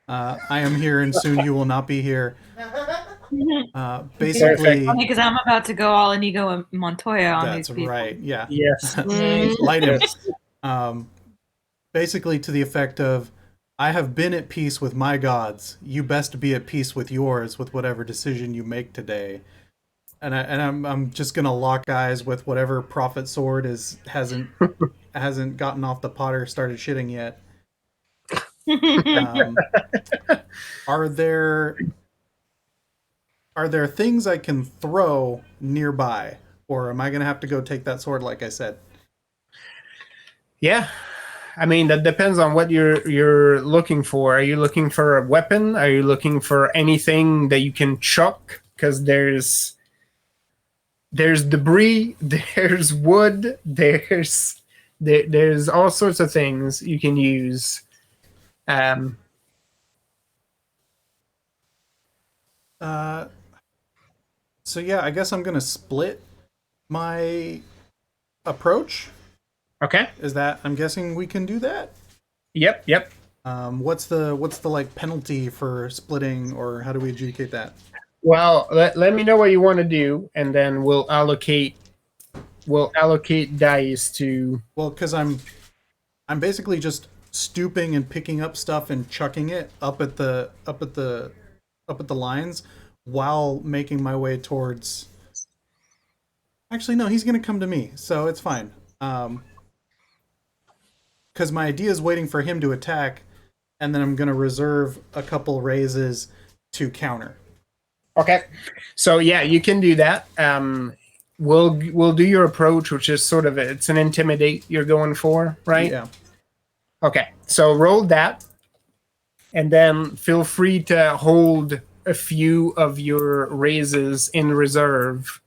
I am here and soon you will not be here. Basically, because I'm about to go all Inigo Montoya on these people. That's right. Yeah. Yes. Light him. Basically, to the effect of, I have been at peace with my gods. You best be at peace with yours, with whatever decision you make today. And I'm just gonna lock eyes with whatever Prophet Sword hasn't gotten off the pot or started shitting yet. Are there are there things I can throw nearby, or am I gonna have to go take that sword like I said? Yeah. I mean, that depends on what you're looking for. Are you looking for a weapon? Are you looking for anything that you can chuck? Because there's debris, there's wood, there's all sorts of things you can use. So yeah, I guess I'm gonna split my approach. Okay. Is that? I'm guessing we can do that. Yep. What's the like penalty for splitting, or how do we adjudicate that? Well, let me know what you want to do, and then we'll allocate dice to. Well, because I'm basically just stooping and picking up stuff and chucking it up at the lines while making my way towards. Actually, no, he's gonna come to me, so it's fine. Because my idea is waiting for him to attack, and then I'm gonna reserve a couple raises to counter. Okay, so yeah, you can do that. We'll do your approach, which is sort of it's an intimidate you're going for, right? Yeah. Okay, so roll that, and then feel free to hold a few of your raises in reserve.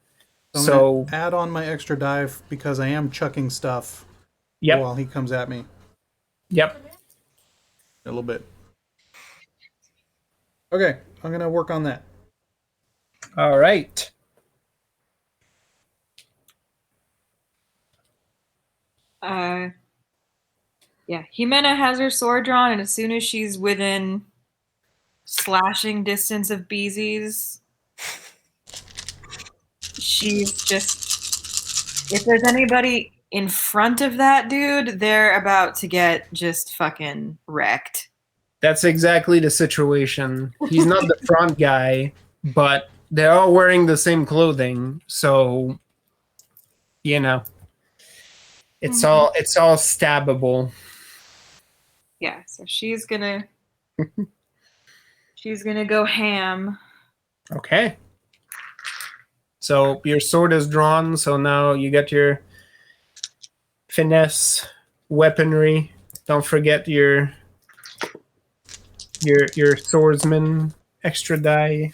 So I'm gonna add on my extra dive because I am chucking stuff while he comes at me. Yep. A little bit. Okay, I'm gonna work on that. All right. Yeah, Jimena has her sword drawn, and as soon as she's within slashing distance of Beezy's, she's just, if there's anybody in front of that dude, they're about to get just fucking wrecked. That's exactly the situation. He's not the front guy, but they're all wearing the same clothing, so it's all stabbable. Yeah, so she's gonna go ham. Okay. So your sword is drawn, so now you got your finesse weaponry. Don't forget your swordsman extra die.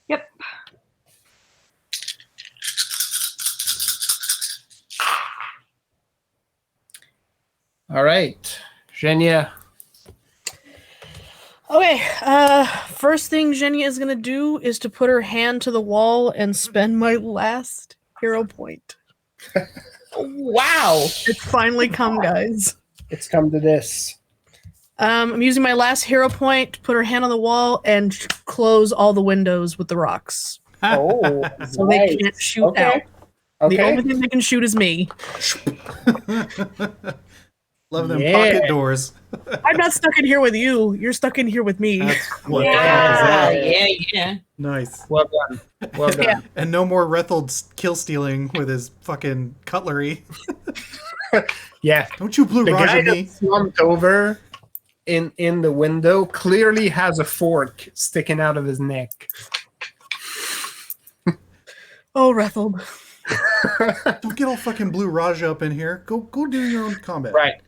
Yep. All right. Zhenya. Okay, first thing Zhenya is gonna do is to put her hand to the wall and spend my last hero point. Wow. It's finally come, guys. It's come to this. I'm using my last hero point to put her hand on the wall and close all the windows with the rocks. Oh, So they can't shoot out. Okay. The only thing they can shoot is me. Love them pocket doors. I'm not stuck in here with you. You're stuck in here with me. That's what Yeah. Nice. Well done. Well done. Yeah. And no more Rethold kill stealing with his fucking cutlery. Yeah. Don't you blue The guy Raja me. that's slumped over in the window clearly has a fork sticking out of his neck. Oh, Rethold. Don't get all fucking blue Raja up in here. Go do your own combat. Right.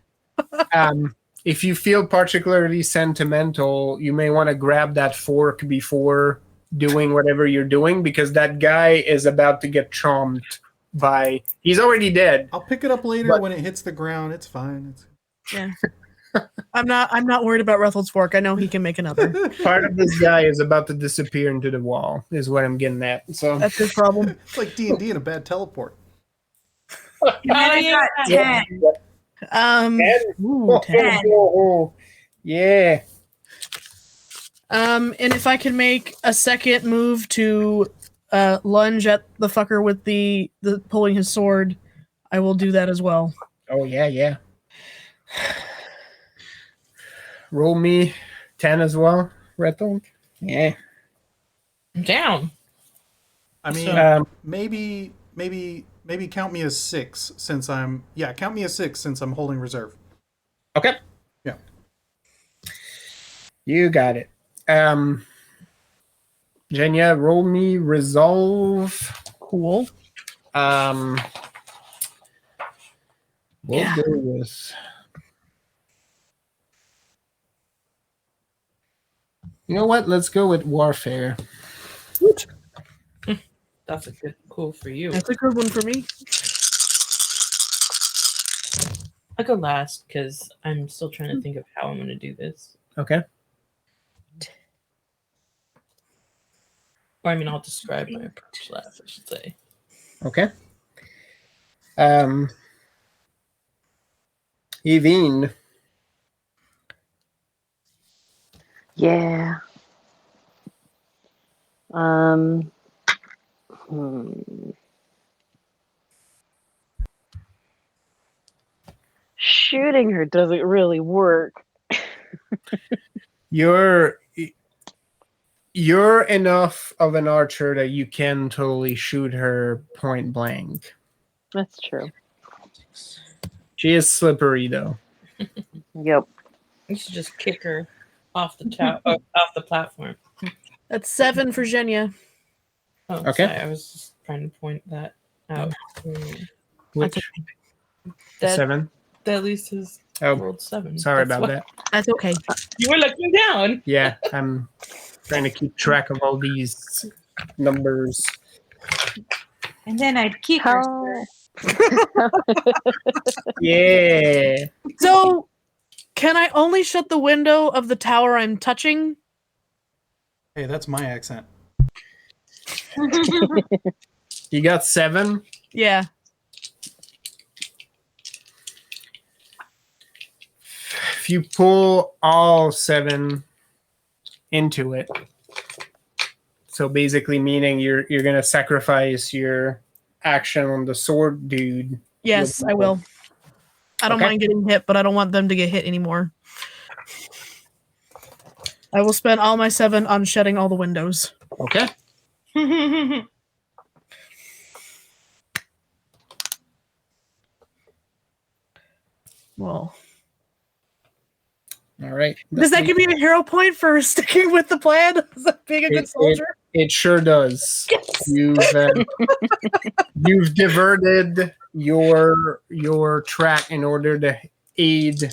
If you feel particularly sentimental, you may want to grab that fork before doing whatever you're doing, because that guy is about to get chomped by. He's already dead. I'll pick it up later when it hits the ground. It's fine. Yeah. I'm not worried about Rethold's fork. I know he can make another. Part of this guy is about to disappear into the wall, is what I'm getting at. So That's his problem. It's like D&D in a bad teleport. Jimena got 10. 10. Yeah. And if I can make a second move to lunge at the fucker with the pulling his sword, I will do that as well. Oh yeah. Roll me 10 as well, Rethold. Yeah. Down. I mean, So, maybe count me as 6 since I'm count me as 6 since I'm holding reserve. Okay. Yeah. You got it. Jenya, roll me resolve. Cool. We'll Yeah. go with. You know what? Let's go with warfare. That's a good cool for you. That's a good one for me. I go last because I'm still trying to think of how I'm going to do this. Okay. Or I mean, I'll describe my approach last, I should say. Okay. Evine. Yeah. Shooting her doesn't really work. You're enough of an archer that you can totally shoot her point blank. That's true. She is slippery though. Yep. You should just kick her off the off the platform. That's 7 for Jenya. Oh, Okay. Sorry, I was just trying to point that out. Which That 7? at least has Oh, rolled 7. sorry That's about that. That's okay. You were looking down. Yeah, I'm trying to keep track of all these numbers. And then I'd keep her. How? Yeah. So, can I only shut the window of the tower I'm touching? Hey, that's my accent. You got 7? Yeah. If you pull all 7 into it, so basically meaning you're gonna sacrifice your action on the sword dude. Yes, I will. I don't Okay. mind getting hit, but I don't want them to get hit anymore. I will spend all my 7 on shutting all the windows. Okay. Well, All right. does that give me a hero point for sticking with the plan? Being a good soldier? It sure does. Yes. You've diverted your track in order to aid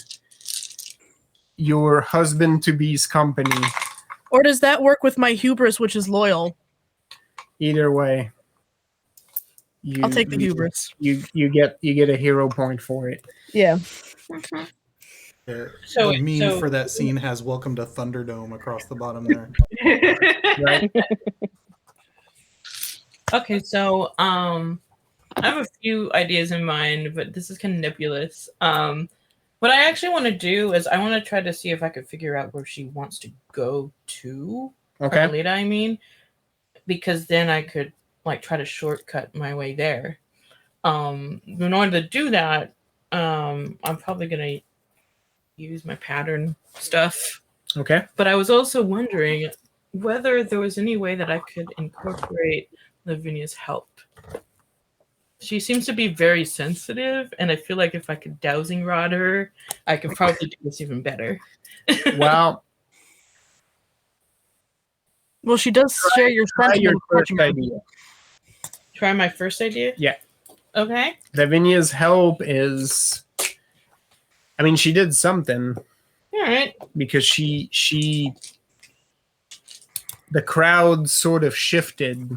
your husband to be's company. Or does that work with my hubris, which is loyal? Either way, I'll take the hubris. You get a hero point for it. Yeah. So- The meme so- for that scene has "Welcome to Thunderdome" across the bottom there. Right? Okay, so I have a few ideas in mind, but this is kind of nebulous. What I actually want to do is I want to try to see if I could figure out where she wants to go to. Okay. Carmelita, I mean, because then I could like try to shortcut my way there. In order to do that, I'm probably gonna use my pattern stuff. Okay. But I was also wondering whether there was any way that I could incorporate Lavinia's help. She seems to be very sensitive, and I feel like if I could dowsing rod her, I could probably do this even better. Well, Well, she does share your try your sentiment. first idea. Try my first idea? Yeah. Okay. Lavinia's help is, I mean, she did something All right. because the crowd sort of shifted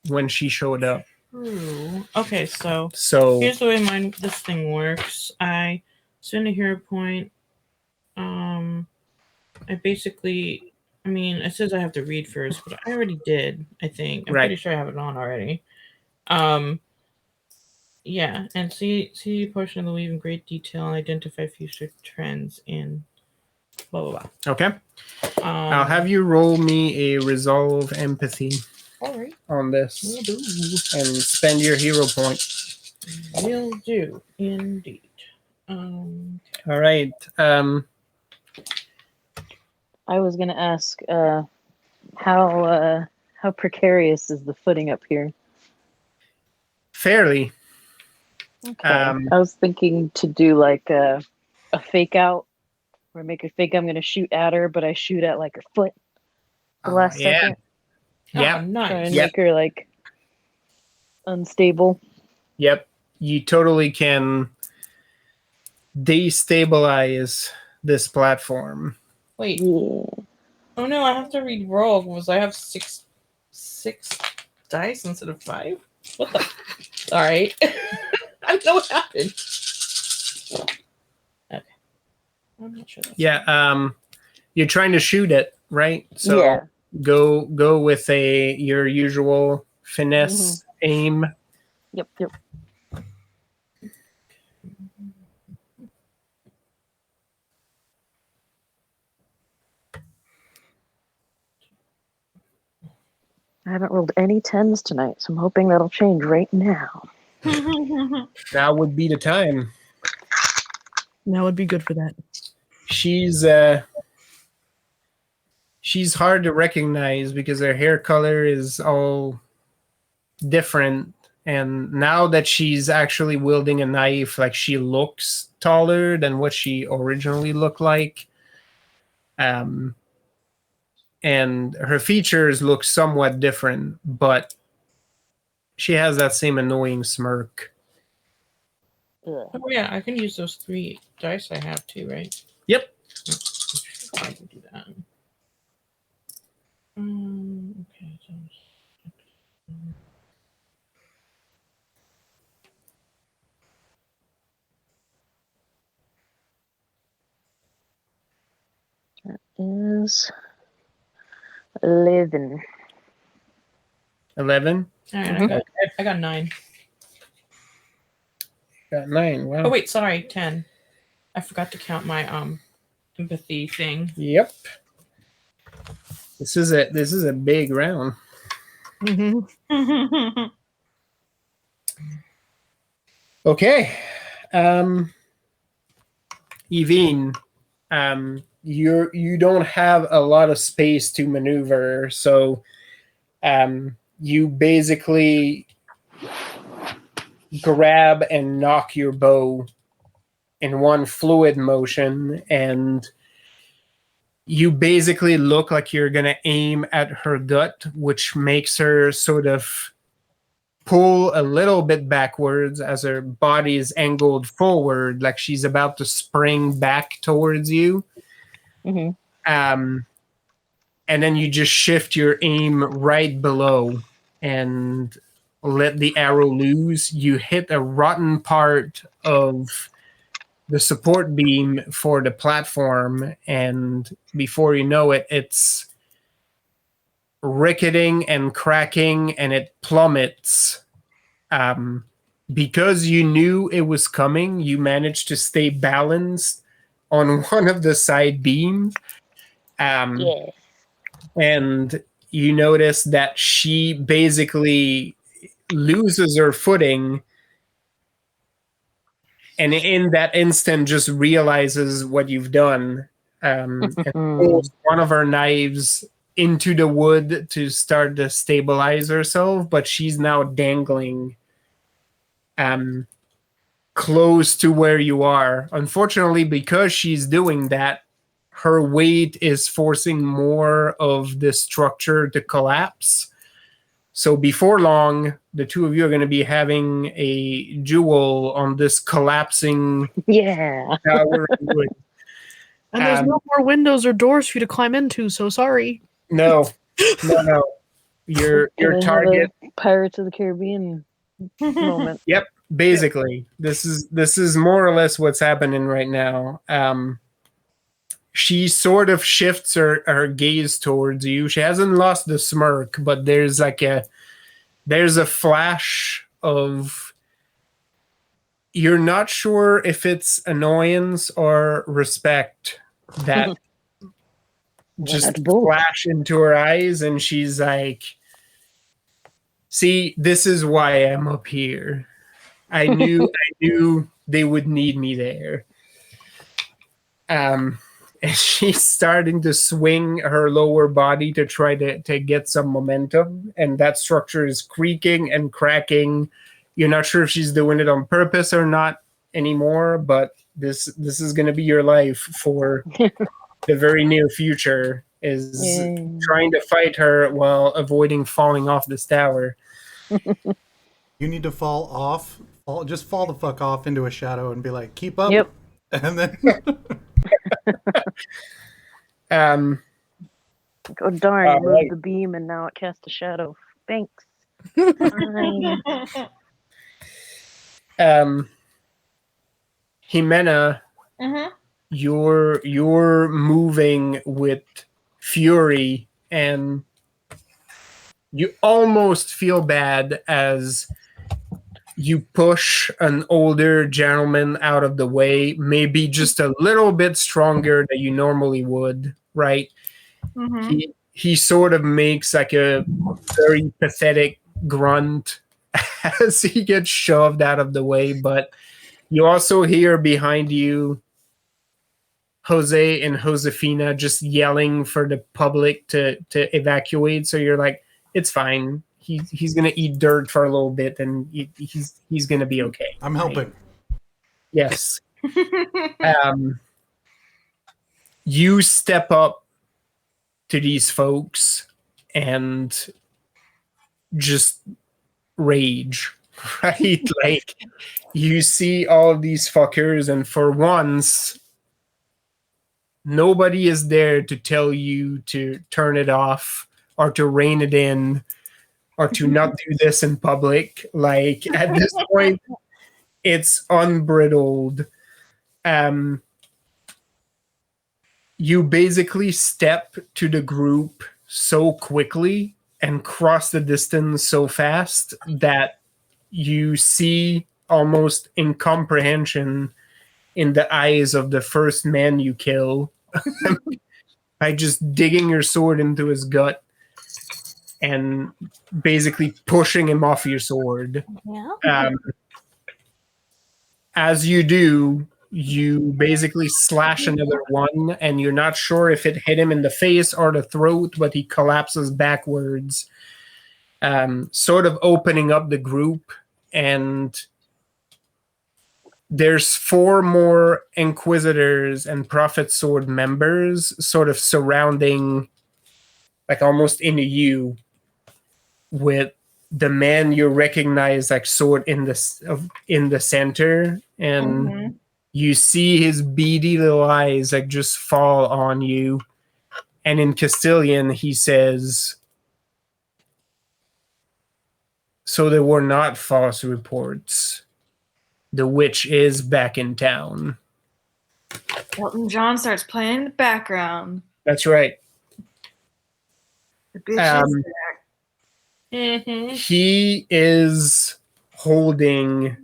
when she showed up. Ooh. Okay, so So here's the way this thing works. I spend a hero point. I basically, I mean, it says I have to read first, but I already did. I think I'm Right. pretty sure I have it on already. Yeah, and see a portion of the weave in great detail and identify future trends in blah blah blah. okay, I'll have you roll me a resolve empathy All right, on this will do. and spend your hero point. Will do indeed. All right. I was gonna ask, how precarious is the footing up here? Fairly. Okay. Um, I was thinking to do like a fake out, where I make her think I'm gonna shoot at her, but I shoot at like her foot the last yeah. second. Yeah. Oh, Try nice. and Yep. make her like unstable. Yep. You totally can destabilize this platform. Wait. Yeah. Oh no, I have to re-roll because I have six dice instead of 5. What the? All right. I don't know what happened. Okay. I'm not sure. That's Yeah. You're trying to shoot it, right? So Yeah. go with your usual finesse aim. Yep. Yep. I haven't rolled any 10s tonight, so I'm hoping that'll change right now. Now would be the time. That would be good for that. She's hard to recognize because her hair color is all different, and now that she's actually wielding a knife, like she looks taller than what she originally looked like. And her features look somewhat different, but she has that same annoying smirk. Ugh. Oh yeah, I can use those 3 dice I have too, right? Yep. I can do that. Okay. So Is 11. 11. all right, I got 9. Got 9. Wow. Oh wait, sorry, 10. I forgot to count my empathy thing. Yep. This is a big round. Mm-hmm. Okay. Evine, you don't have a lot of space to maneuver, so you basically grab and knock your bow in one fluid motion, and you basically look like you're going to aim at her gut, which makes her sort of pull a little bit backwards as her body is angled forward, like she's about to spring back towards you. Mhm. And then you just shift your aim right below and let the arrow loose. You hit a rotten part of the support beam for the platform, and before you know it, it's ricketing and cracking, and it plummets. Because you knew it was coming, you managed to stay balanced on one of the side beams. Yeah. And you notice that she basically loses her footing, and in that instant just realizes what you've done, and pulls one of her knives into the wood to start to stabilize herself, but she's now dangling close to where you are. Unfortunately, because she's doing that, her weight is forcing more of the structure to collapse. So before long, the two of you are going to be having a duel on this collapsing Yeah. tower of wood. And there's no more windows or doors for you to climb into, so sorry. No. Your Gonna have target. a Pirates of the Caribbean moment. Yep. Basically, this is more or less what's happening right now. She sort of shifts her gaze towards you. She hasn't lost the smirk, but there's a flash of, you're not sure if it's annoyance or respect that just flash into her eyes, and she's like, see, this is why I'm up here. I knew they would need me there. And she's starting to swing her lower body to try to get some momentum, and that structure is creaking and cracking. You're not sure if she's doing it on purpose or not anymore, but this is going to be your life for the very near future. is Yay. trying to fight her while avoiding falling off this tower. You need to fall off. Just fall the fuck off into a shadow and be like, keep up. Yep. And then Um, Oh darn! All You moved right. the beam, and now it casts a shadow. Thanks. Fine. Jimena, you're moving with fury, and you almost feel bad as you push an older gentleman out of the way, maybe just a little bit stronger than you normally would, right? He sort of makes like a very pathetic grunt as he gets shoved out of the way, but you also hear behind you Jose and Josefina just yelling for the public to evacuate. So you're like, it's fine. He's gonna eat dirt for a little bit, and he's gonna be okay. I'm helping. Yes. You step up to these folks and just rage, right? Like you see all these fuckers, and for once, nobody is there to tell you to turn it off or to rein it in or to not do this in public. Like at this point, it's unbridled. You basically step to the group so quickly and cross the distance so fast that you see almost incomprehension in the eyes of the first man you kill by just digging your sword into his gut and basically pushing him off your sword. Yeah. As you do, you basically slash another one, and you're not sure if it hit him in the face or the throat, but he collapses backwards, sort of opening up the group. And there's 4 more Inquisitors and Prophet Sword members sort of surrounding, like almost into you, with the man you recognize like sword in the center, and you see his beady little eyes like just fall on you, and in Castilian he says, "So there were not false reports. The witch is back in town." Elton John starts playing in the background. That's right. The bitch is He is holding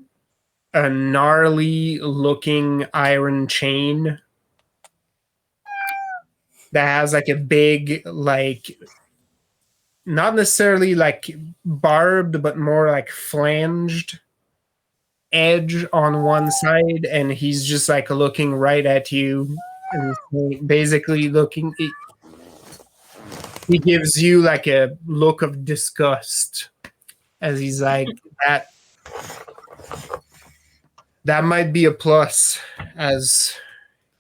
a gnarly looking iron chain that has like a big, like, not necessarily like barbed, but more like flanged edge on one side, and he's just like looking right at you and basically looking. He gives you like a look of disgust as he's like, that might be a plus, as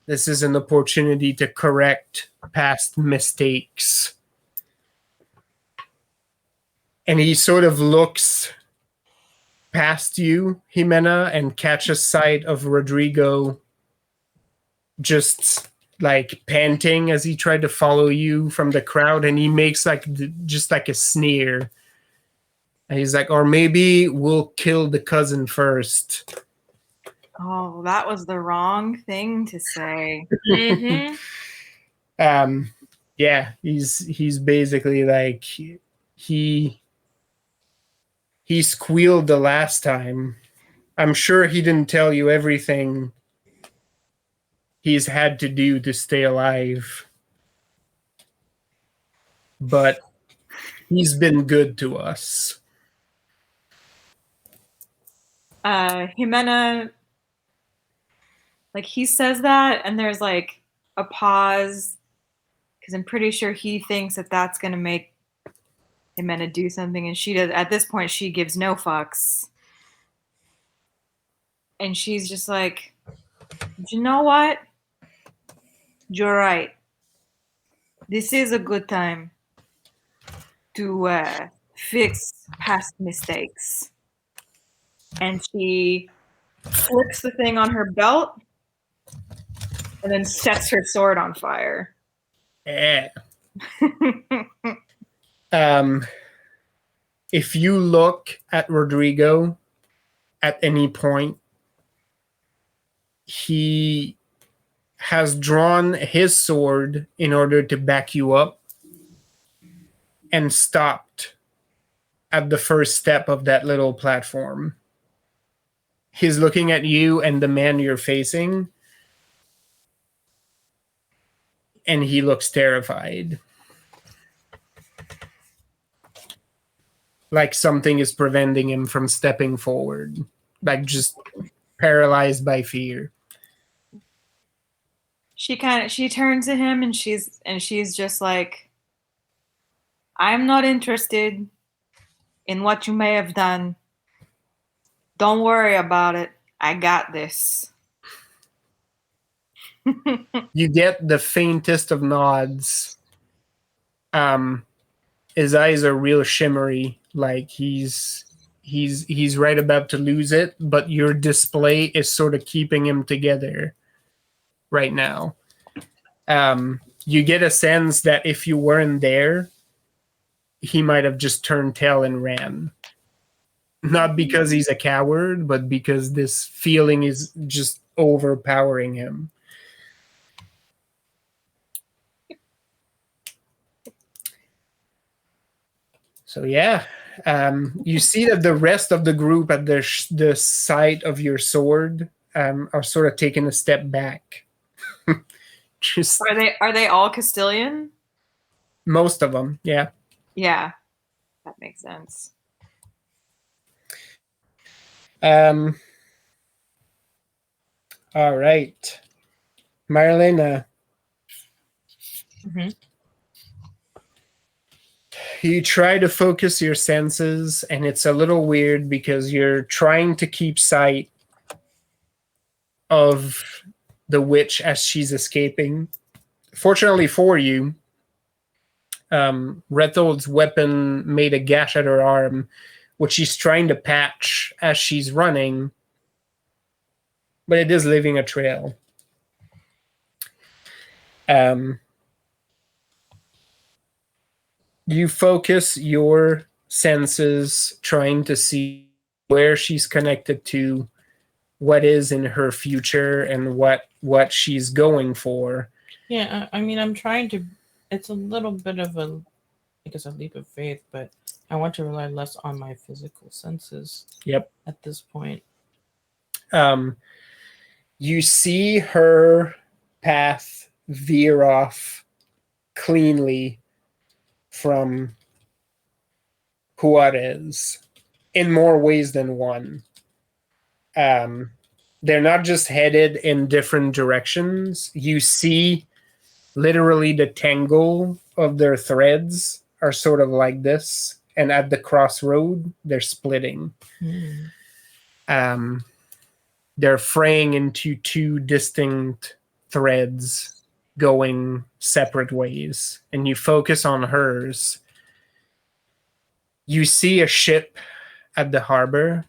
this is an opportunity to correct past mistakes. And he sort of looks past you, Jimena, and catches sight of Rodrigo just like panting as he tried to follow you from the crowd, and he makes like just like a sneer. And he's like, or maybe we'll kill the cousin first. Oh, that was the wrong thing to say. Yeah, he's basically like he squealed the last time. I'm sure he didn't tell you everything he's had to do to stay alive, but he's been good to us. Jimena, like he says that, and there's like a pause because I'm pretty sure he thinks that that's gonna make Jimena do something, and she does. At this point, she gives no fucks, and she's just like, you know what? You're right. this is a good time to fix past mistakes. And she flicks the thing on her belt and then sets her sword on fire. Yeah. If you look at Rodrigo at any point, he has drawn his sword in order to back you up and stopped at the first step of that little platform. He's looking at you and the man you're facing, and he looks terrified. Like something is preventing him from stepping forward. Like just paralyzed by fear. She turns to him and she's just like, I'm not interested in what you may have done. Don't worry about it. I got this. You get the faintest of nods. His eyes are real shimmery, like he's right about to lose it, but your display is sort of keeping him together right now. You get a sense that if you weren't there, he might have just turned tail and ran. Not because he's a coward, but because this feeling is just overpowering him. So yeah, you see that the rest of the group at the sight of your sword are sort of taking a step back. Just Are they all Castilian? most of them, yeah. Yeah, that makes sense. All right, Marlena. Mm-hmm. You try to focus your senses, and it's a little weird because you're trying to keep sight of the witch as she's escaping. Fortunately for you, Rethold's weapon made a gash at her arm, which she's trying to patch as she's running, but it is leaving a trail. You focus your senses trying to see where she's connected to, what is in her future, and what she's going for. Yeah, I mean, I'm trying to. It's a little bit of a, I guess, a leap of faith, but I want to rely less on my physical senses. Yep. At this point. You see her path veer off cleanly from Juarez in more ways than one. They're not just headed in different directions. You see literally the tangle of their threads are sort of like this, and at the crossroad, they're splitting. They're fraying into two distinct threads going separate ways, and you focus on hers. You see a ship at the harbor.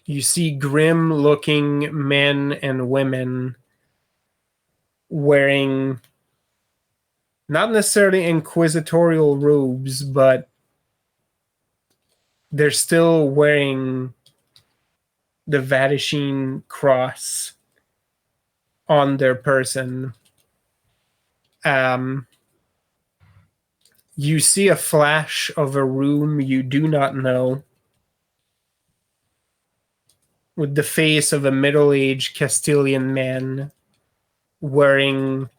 You see grim-looking men and women wearing not necessarily inquisitorial robes, but they're still wearing the Vadishine cross on their person. You see a flash of a room you do not know, with the face of a middle-aged Castilian man wearing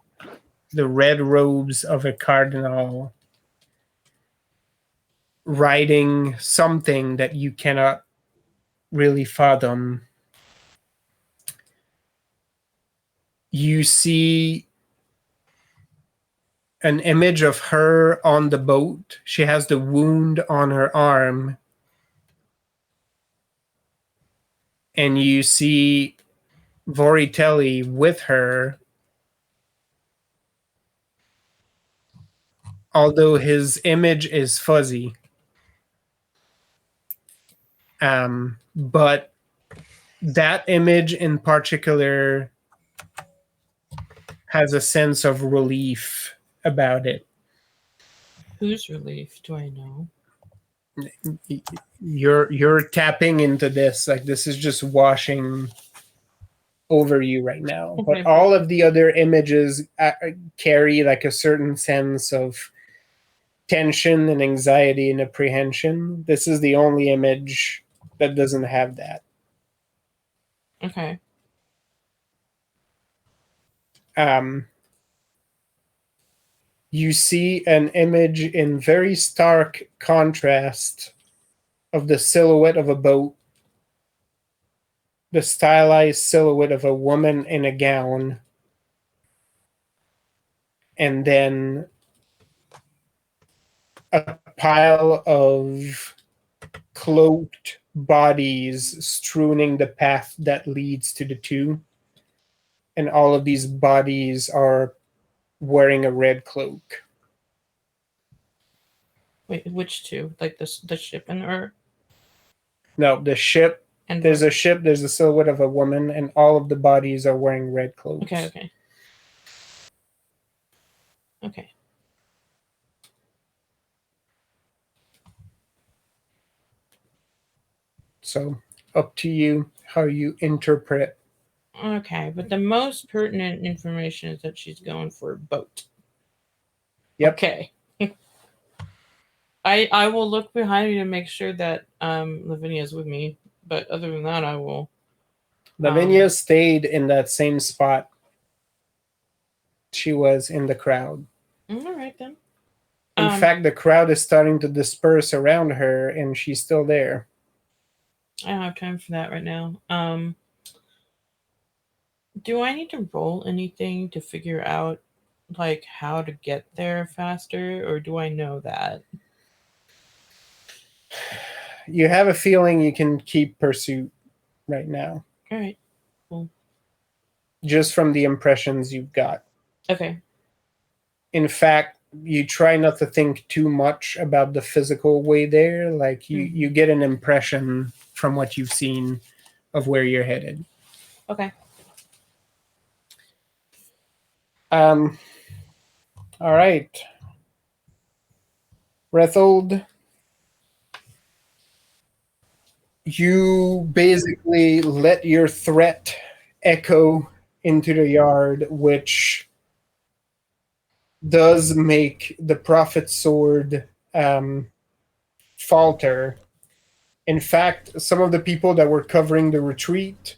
the red robes of a cardinal, riding something that you cannot really fathom. You see an image of her on the boat. She has the wound on her arm. And you see Voritelli with her although his image is fuzzy. But that image in particular has a sense of relief about it. Whose relief do I know? You're tapping into this, like this is just washing over you right now. Okay. But all of the other images carry like a certain sense of tension and anxiety and apprehension. This is the only image that doesn't have that. Okay. You see an image in very stark contrast of the silhouette of a boat, the stylized silhouette of a woman in a gown, and then a pile of cloaked bodies strewing the path that leads to the two. And all of these bodies are wearing a red cloak. Wait, which two? Like the ship and her? No, the ship. And There's a ship, there's a silhouette of a woman, and all of the bodies are wearing red cloaks. Okay. Okay. So, up to you how you interpret. Okay, but the most pertinent information is that she's going for a boat. Yep. Okay. I will look behind me to make sure that Lavinia is with me, but other than that, I will. Lavinia stayed in that same spot. She was in the crowd. All right then. In fact, the crowd is starting to disperse around her, and she's still there. I don't have time for that right now. Do I need to roll anything to figure out like how to get there faster, or do I know that? You have a feeling you can keep pursuit right now. All right. Cool. Just from the impressions you've got. Okay. In fact, you try not to think too much about the physical way there. Like you get an impression from what you've seen of where you're headed. Okay. All right. Rethold, you basically let your threat echo into the yard, which does make the prophet's sword falter. In fact, some of the people that were covering the retreat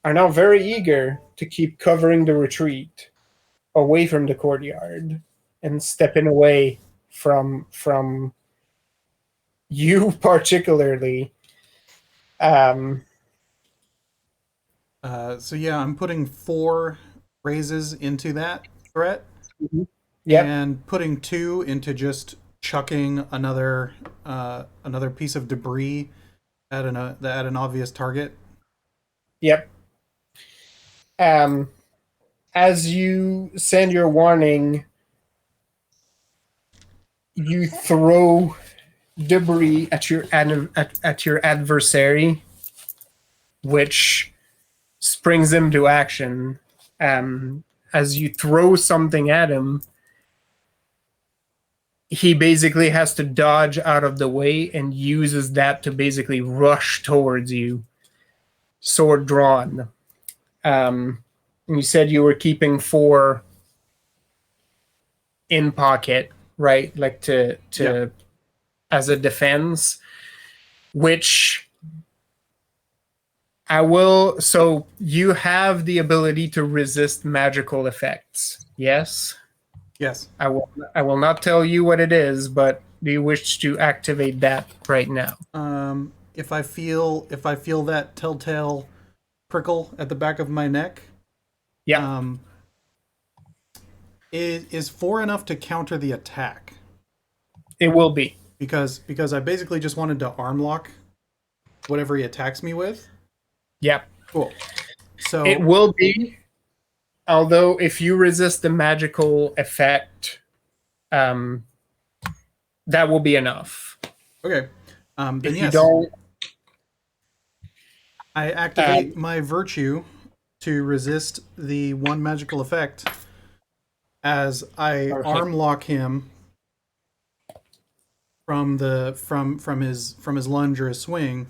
are now very eager to keep covering the retreat away from the courtyard and stepping away from you particularly. So yeah, I'm putting 4 raises into that threat. Yep. And putting 2 into just chucking another piece of debris at an obvious target. Yep. As you send your warning, you throw debris at your adversary, which springs him to action. As you throw something at him, he basically has to dodge out of the way and uses that to basically rush towards you, sword drawn. You said you were keeping 4 in pocket, right? Like to Yeah. As a defense, which I will. So you have the ability to resist magical effects. Yes. Yes. I will not tell you what it is, but do you wish to activate that right now? If I feel that telltale prickle at the back of my neck, Yeah. it is 4 enough to counter the attack. It will be. Because I basically just wanted to arm lock whatever he attacks me with. Yep. Cool. So It will be. Although if you resist the magical effect, that will be enough. Okay. Then If yes, you don't, I activate my virtue to resist the one magical effect as I Okay. arm lock him from his lunge or his swing,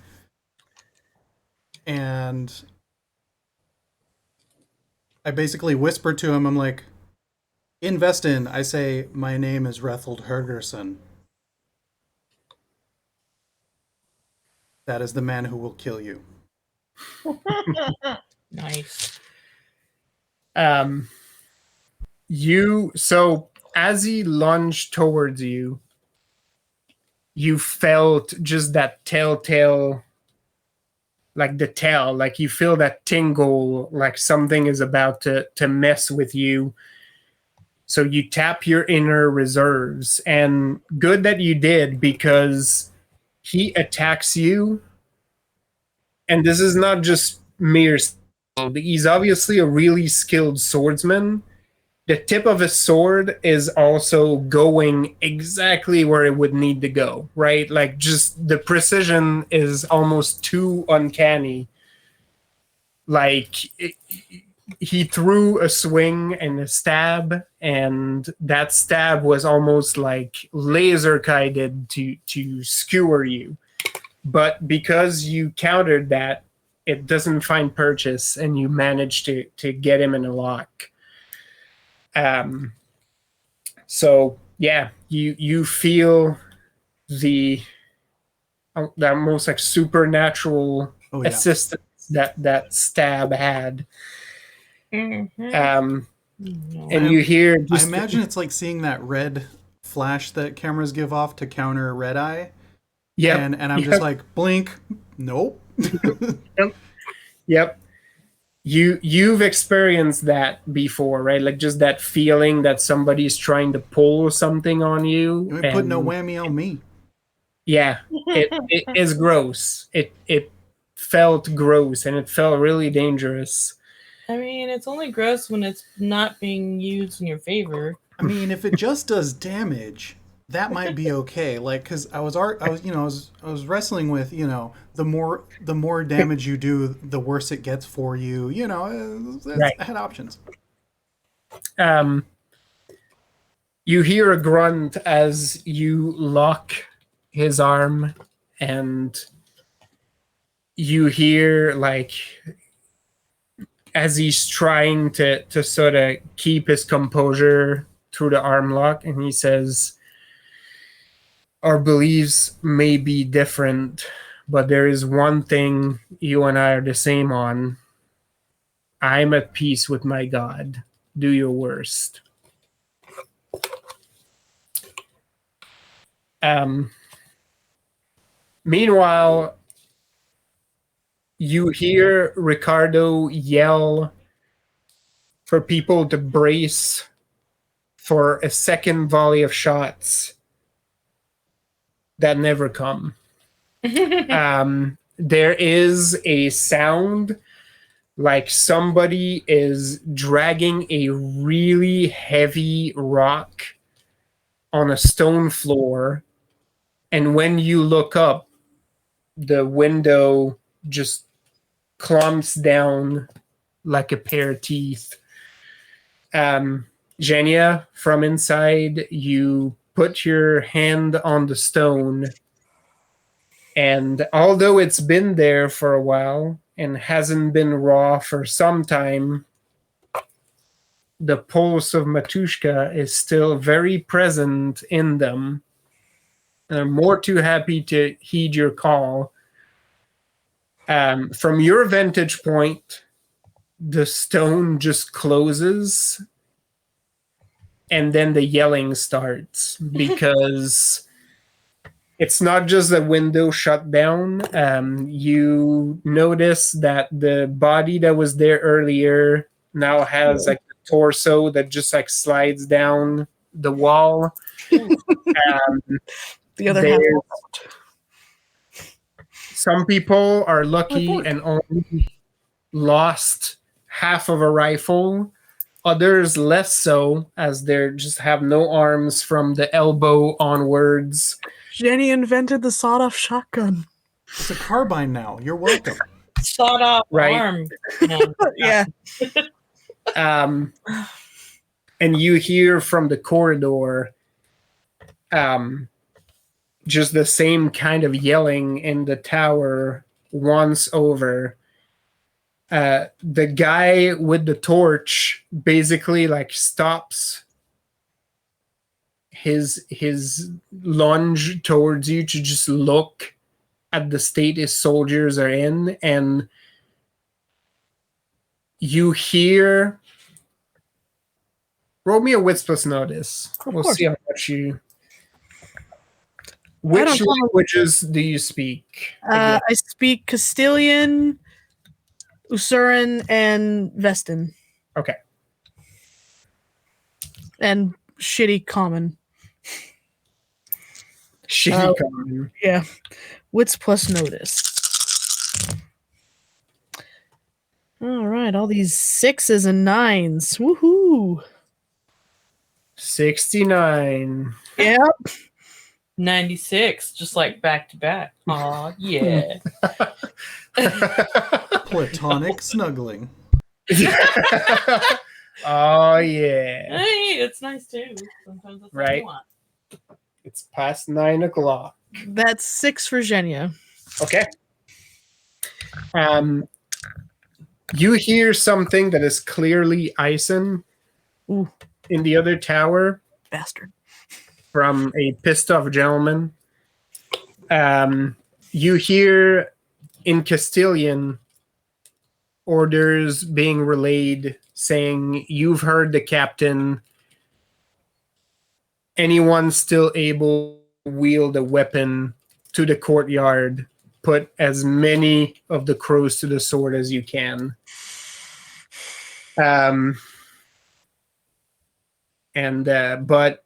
and I basically whisper to him. I'm like, "Invest in." I say, "My name is Rethold Hergerson. That is the man who will kill you." Nice. So as he lunged towards you, you felt just that telltale, like the tail, like you feel that tingle, like something is about to mess with you. So you tap your inner reserves, and good that you did, because he attacks you, and this is not just mere skill. He's obviously a really skilled swordsman. The tip of his sword is also going exactly where it would need to go, right? Like, just the precision is almost too uncanny. Like, he threw a swing and a stab, and that stab was almost like laser guided to skewer you. But because you countered that, it doesn't find purchase, and you manage to get him in a lock. So yeah, you feel the almost like supernatural assistance that stab had. And you hear I imagine it's like seeing that red flash that cameras give off to counter red eye. Yeah, and I'm just like, blink, nope. Yep. You've experienced that before, right? Like just that feeling that somebody's trying to pull something on you. You ain't put no whammy on me. Yeah, it is gross. It felt gross, and it felt really dangerous. I mean, it's only gross when it's not being used in your favor. I mean, if it just does damage, that might be okay. Like, because I was wrestling with, the more damage you do, the worse it gets for you. Right. I had options. You hear a grunt as you lock his arm, and you hear, like, as he's trying to sort of keep his composure through the arm lock, and he says, "Our beliefs may be different, but there is one thing you and I are the same on. I'm at peace with my God. Do your worst." Meanwhile, you hear Ricardo yell for people to brace for a second volley of shots that never come. There is a sound like somebody is dragging a really heavy rock on a stone floor, and when you look up, the window just clumps down like a pair of teeth. Zhenya, from inside, you put your hand on the stone, and although it's been there for a while and hasn't been raw for some time, the pulse of Matushka is still very present in them. I'm more too happy to heed your call. From your vantage point, the stone just closes, and then the yelling starts, because it's not just the window shut down. You notice that the body that was there earlier now has like a torso that just like slides down the wall. The other half. Some people are lucky and only lost half of a rifle. Others less so, as they just have no arms from the elbow onwards. Jenny invented the sawed-off shotgun. It's a carbine now. You're welcome. Sawed off Right. arm. No, Yeah. And you hear from the corridor just the same kind of yelling in the tower once over. The guy with the torch basically like stops his lunge towards you to just look at the state his soldiers are in, and you hear. Roll me a wits plus notice. We'll course. see how much you. Which languages do you speak? I speak Castilian, Usuran, and Vestin. Okay. And shitty common. Shitty common. Yeah. Wits plus notice. All right, all these 6s and 9s. Woohoo! 69. Yep. 96, just like back to back. Aw, yeah. Platonic snuggling. Oh yeah. Hey, it's nice too. Sometimes that's what Right. you want. It's past 9 o'clock. That's 6 for Zhenya. Okay. You hear something that is clearly Ison Ooh. in the other tower Bastard. from a pissed off gentleman. You hear in Castilian orders being relayed saying, "You've heard the captain. Anyone still able to wield a weapon to the courtyard, put as many of the crows to the sword as you can." But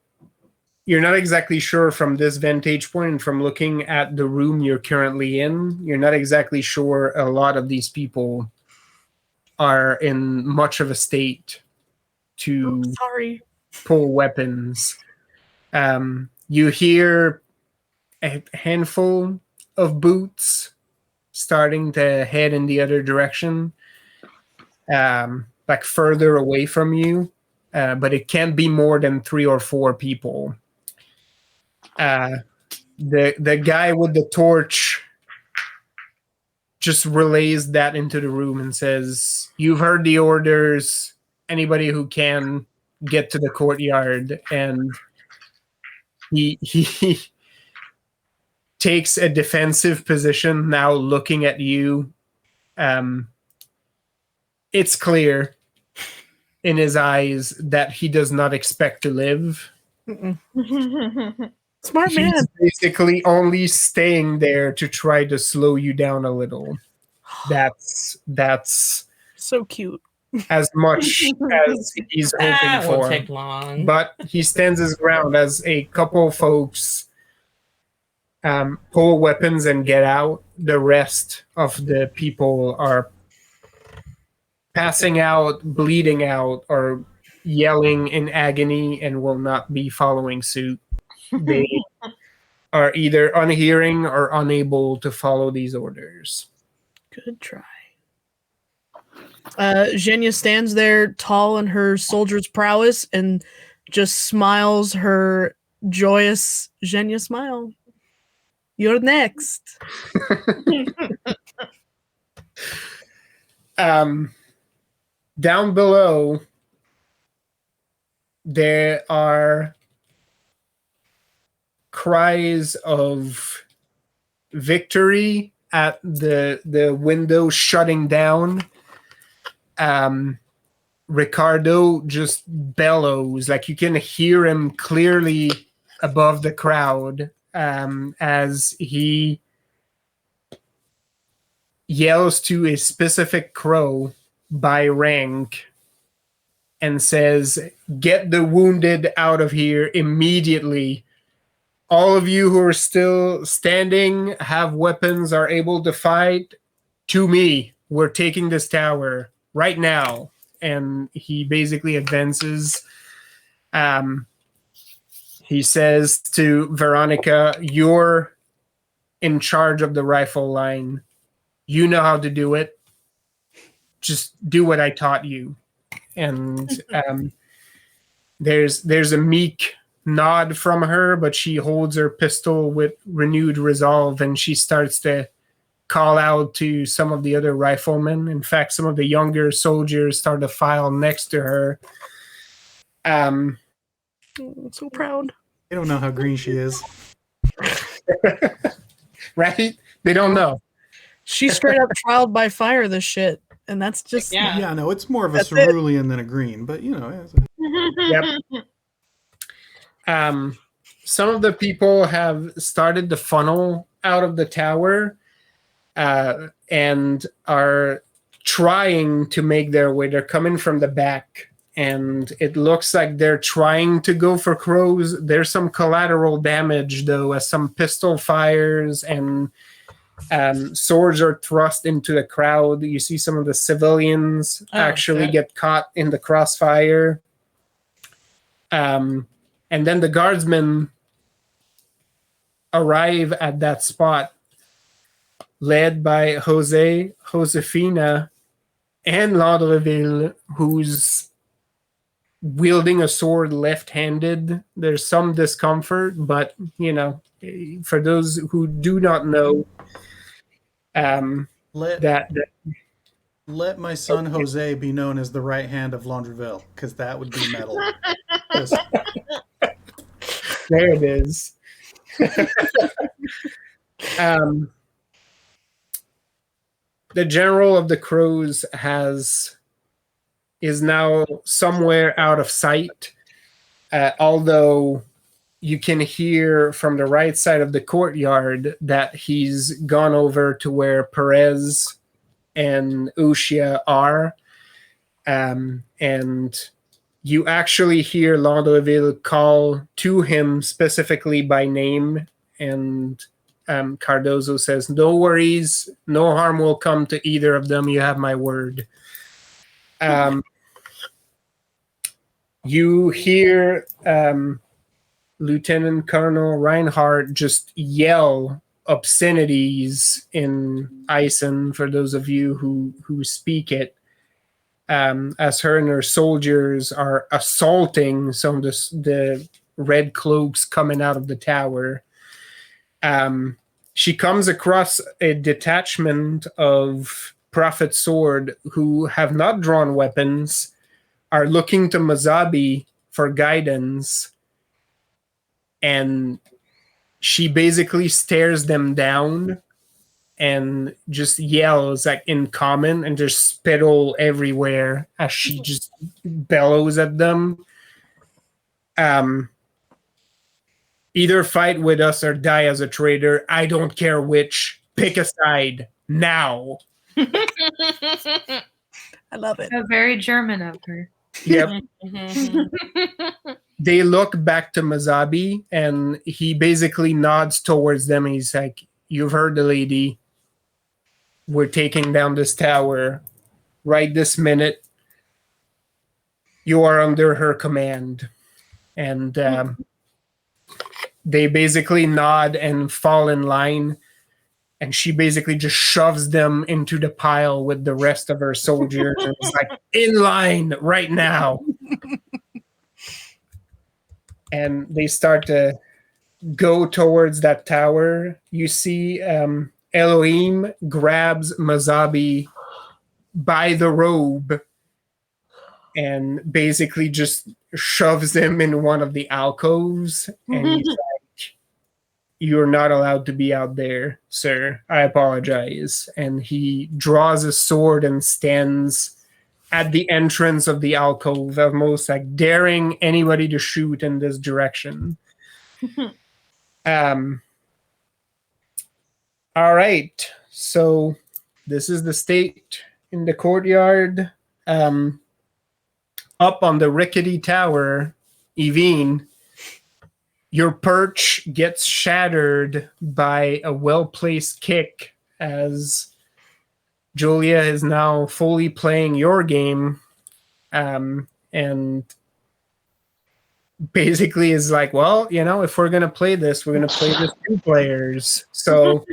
you're not exactly sure from this vantage point and from looking at the room you're currently in, you're not exactly sure a lot of these people are in much of a state to Sorry. pull weapons. You hear a handful of boots starting to head in the other direction, like further away from you, but it can't be more than 3 or 4 people. The guy with the torch just relays that into the room and says, "You've heard the orders. Anybody who can get to the courtyard." And he takes a defensive position now, looking at you. It's clear in his eyes that he does not expect to live. Smart man. He's basically only staying there to try to slow you down a little. That's So cute. as much as he's hoping That won't for. take long. But he stands his ground as a couple folks pull weapons and get out. The rest of the people are passing out, bleeding out, or yelling in agony and will not be following suit. They are either unhearing or unable to follow these orders. Good try. Zhenya stands there tall in her soldier's prowess and just smiles her joyous Zhenya smile. You're next. Down below, there are cries of victory at the window shutting down. Ricardo just bellows, like you can hear him clearly above the crowd, as he yells to a specific crow by rank and says, "Get the wounded out of here immediately. All of you who are still standing, have weapons, are able to fight, to me. We're taking this tower right now." and he basically advances. He says to Veronica, "You're in charge of the rifle line. You know how to do it. Just do what I taught you." And there's a meek nod from her, but she holds her pistol with renewed resolve, and she starts to call out to some of the other riflemen. In fact, some of the younger soldiers start to file next to her. I'm so proud. They don't know how green she is. Right? They don't know. She straight up trialed by fire this shit. And that's just Yeah, no, it's more of a That's it. cerulean than a green, but you know. Yep. Some of the people have started to funnel out of the tower and are trying to make their way. They're coming from the back, and it looks like they're trying to go for crows. There's some collateral damage, though, as some pistol fires and swords are thrust into the crowd. You see some of the civilians actually get caught in the crossfire. And then the guardsmen arrive at that spot, led by Jose, Josefina, and Landreville, who's wielding a sword left-handed. There's some discomfort, but, you know, for those who do not know, Let my son Jose be known as the right hand of Landreville, because that would be metal. There it is. The general of the crows is now somewhere out of sight, although you can hear from the right side of the courtyard that he's gone over to where Perez and Ushia are. And you actually hear Landreville call to him specifically by name, and Cardozo says, "No worries, no harm will come to either of them. You have my word." You hear Lieutenant Colonel Reinhardt just yell obscenities in Ison, for those of you who speak it, as her and her soldiers are assaulting some of the red cloaks coming out of the tower. She comes across a detachment of Prophet Sword who have not drawn weapons, are looking to Mazabi for guidance, and she basically stares them down and just yells like in common, and just spittle everywhere as she just bellows at them. Either fight with us or die as a traitor. I don't care which. Pick a side now. I love it. So very German of her. Yep. They look back to Mazabi, and he basically nods towards them, and he's like, "You've heard the lady. We're taking down this tower right this minute. You are under her command." And they basically nod and fall in line, and she basically just shoves them into the pile with the rest of her soldiers and is like, "In line right now." And they start to go towards that tower. You see Elohim grabs Mazabi by the robe and basically just shoves him in one of the alcoves. And he's like, "You're not allowed to be out there, sir. I apologize." And he draws a sword and stands at the entrance of the alcove, almost like daring anybody to shoot in this direction. All right. So this is the state in the courtyard. Up on the rickety tower, Evine, your perch gets shattered by a well-placed kick as Julia is now fully playing your game. and basically is like, well, if we're going to play this, we're going to play this 2 players. So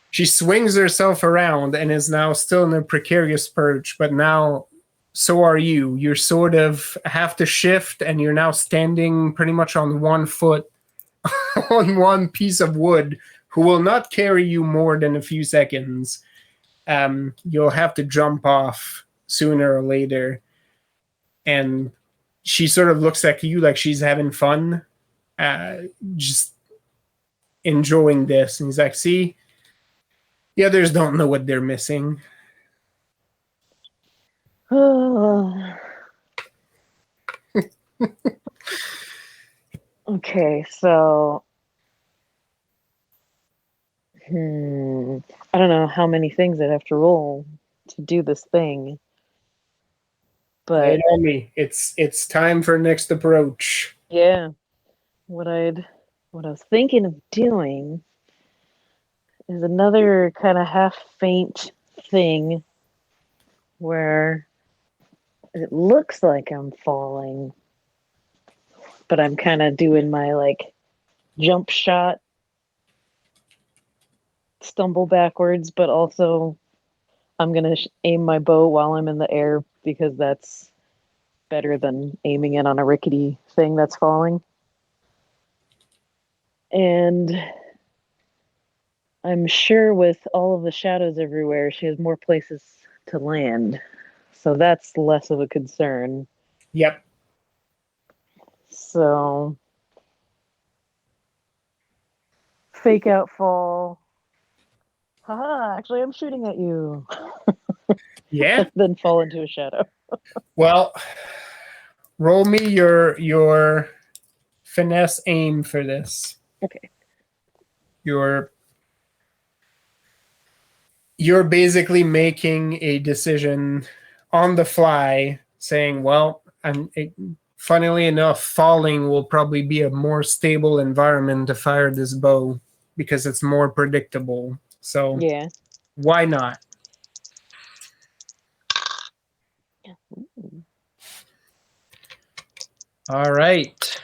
she swings herself around and is now still in a precarious perch, but now so are you. You're sort of have to shift, and you're now standing pretty much on one foot on one piece of wood, who will not carry you more than a few seconds. You'll have to jump off sooner or later. And she sort of looks at you like she's having fun, just enjoying this. And he's like, see, the others don't know what they're missing. Okay, so I don't know how many things I'd have to roll to do this thing. But Lay on me. It's time for next approach. yeah, what I was thinking of doing is another kind of half faint thing where it looks like I'm falling, but I'm kind of doing my like jump shot, stumble backwards, but also I'm going to aim my bow while I'm in the air because that's better than aiming it on a rickety thing that's falling. And I'm sure with all of the shadows everywhere, she has more places to land. So that's less of a concern. Yep. So fake out fall. Haha, actually I'm shooting at you. Yeah. Then fall into a shadow. Well, roll me your finesse aim for this. Okay. You're basically making a decision on the fly, saying, well, funnily enough, falling will probably be a more stable environment to fire this bow because it's more predictable. So yeah, why not? All right.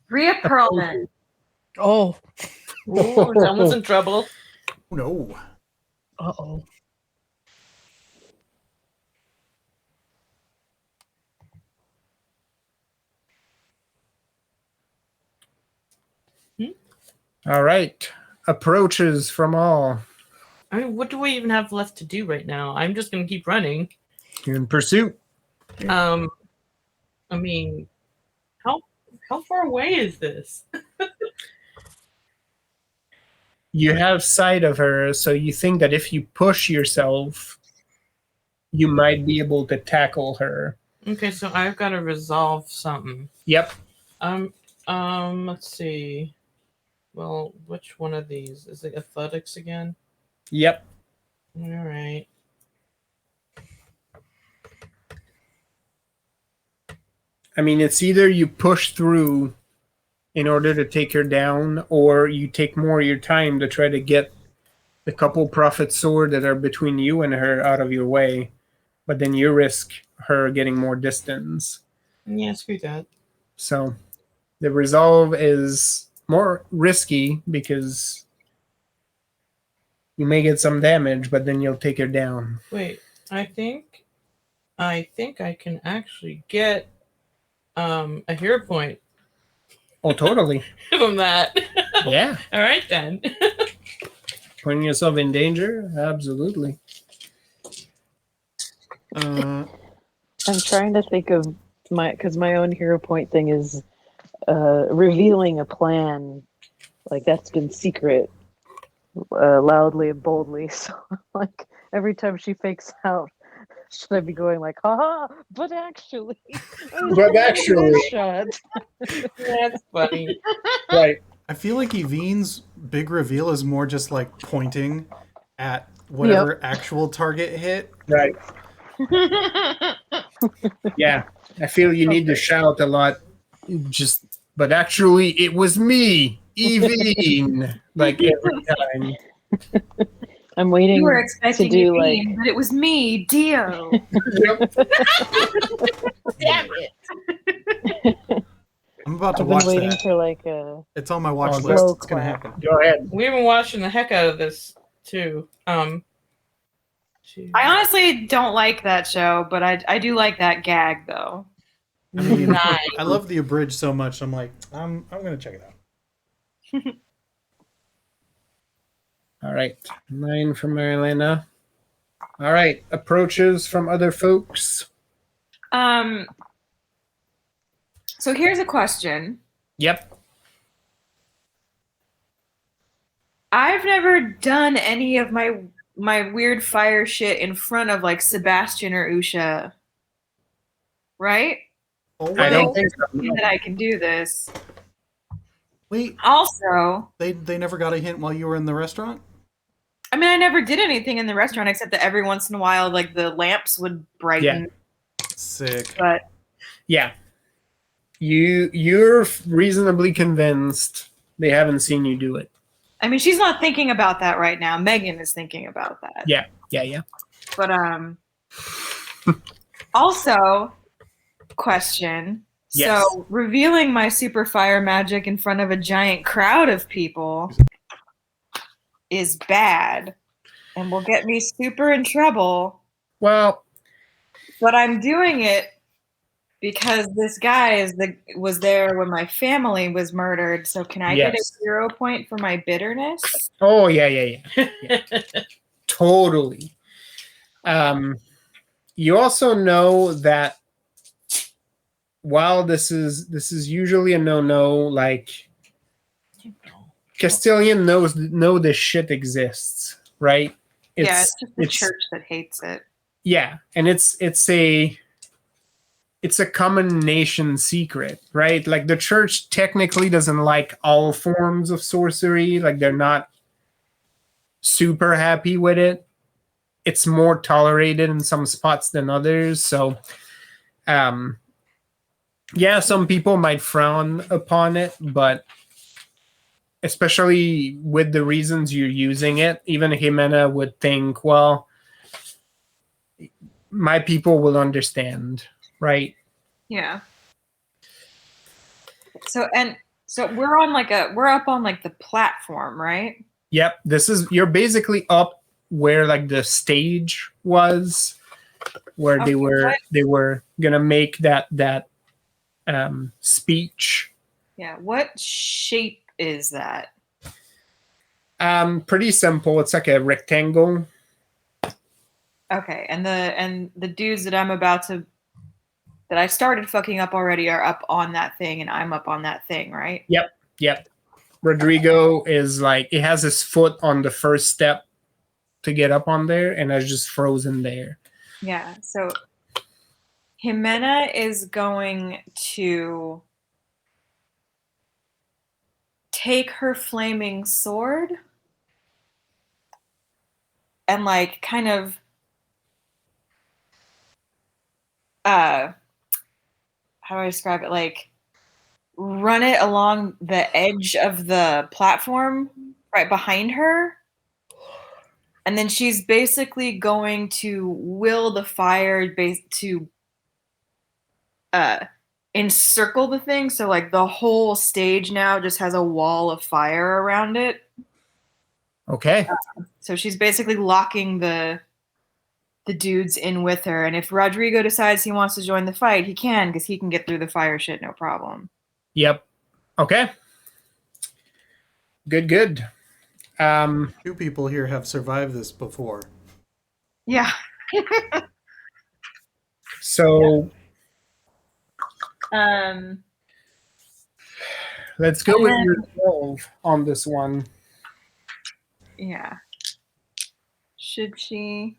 Reappearalment. Oh. Ooh, someone's in trouble. No. Uh-oh. All right. Approaches from all. I mean, what do we even have left to do right now? I'm just gonna keep running. You're in pursuit. I mean, how far away is this? You have sight of her, so you think that if you push yourself, you might be able to tackle her. Okay, so I've got to resolve something. Yep. Let's see. Well, which one of these? Is it athletics again? Yep. All right. I mean, it's either you push through in order to take her down, or you take more of your time to try to get the couple prophet sword that are between you and her out of your way, but then you risk her getting more distance. Yeah, screw that. So the resolve is more risky because you may get some damage, but then you'll take her down. Wait, I think I can actually get a hero point Oh, totally. from that. Yeah. All right then. Putting yourself in danger? Absolutely. I'm trying to think of because my own hero point thing is revealing a plan, like that's been secret, loudly and boldly. So like every time she fakes out, should I be going like, haha, but actually. Shot. That's funny. Right. I feel like Evine's big reveal is more just like pointing at whatever actual target hit. Right. Yeah. I feel you need to shout a lot. But actually, it was me, Evine. Like every time. I'm waiting You were to expecting do Eugene, but it was me, Dio. Damn it. I'm about to I've been watch waiting that. for like a It's on my watch list. slow It's gonna clap. happen. Go ahead. We've been watching the heck out of this too. I honestly don't like that show, but I do like that gag though. I mean, Nice. I love the abridged so much. I'm like, I'm gonna check it out. All right. 9 from Marilena. All right. Approaches from other folks. So here's a question. Yep. I've never done any of my weird fire shit in front of like Sebastian or Usha. Right? Oh, I don't well, think so. That I can do this. wait, Also, they never got a hint while you were in the restaurant? I mean, I never did anything in the restaurant except that every once in a while, like the lamps would brighten. Sick. But Yeah. You're reasonably convinced they haven't seen you do it. I mean, she's not thinking about that right now. Megan is thinking about that. Yeah. But also, question. Yes. So revealing my super fire magic in front of a giant crowd of people is bad and will get me super in trouble. Well, But I'm doing it because this guy was there when my family was murdered. So can I get a Yes. 0 point for my bitterness? oh yeah. Totally. You also know that while this is usually a no, like Castilian know this shit exists, right? Yeah, it's just the church that hates it. Yeah, and it's a common nation secret, right? Like the church technically doesn't like all forms of sorcery, like they're not super happy with it. It's more tolerated in some spots than others. So yeah, some people might frown upon it, but especially with the reasons you're using it, even Jimena would think, well, my people will understand, right? Yeah. So we're up on like the platform, right? Yep, you're basically up where like the stage was, where Okay, they were gonna make that speech. Yeah. What shape is that? Pretty simple. It's like a rectangle. Okay, and the dudes that I started fucking up already are up on that thing, and I'm up on that thing, right? Yep. Rodrigo is like, he has his foot on the first step to get up on there, and is just frozen there. Yeah. So Jimena is going to take her flaming sword and like kind of how do I describe it? Like run it along the edge of the platform right behind her. And then she's basically going to will the fire to encircle the thing. So like the whole stage now just has a wall of fire around it. Okay. So she's basically locking the dudes in with her. And if Rodrigo decides he wants to join the fight, he can, because he can get through the fire shit no problem. Yep. Okay. Good. 2 people here have survived this before. Yeah. So let's go with resolve on this one. Yeah. Should she?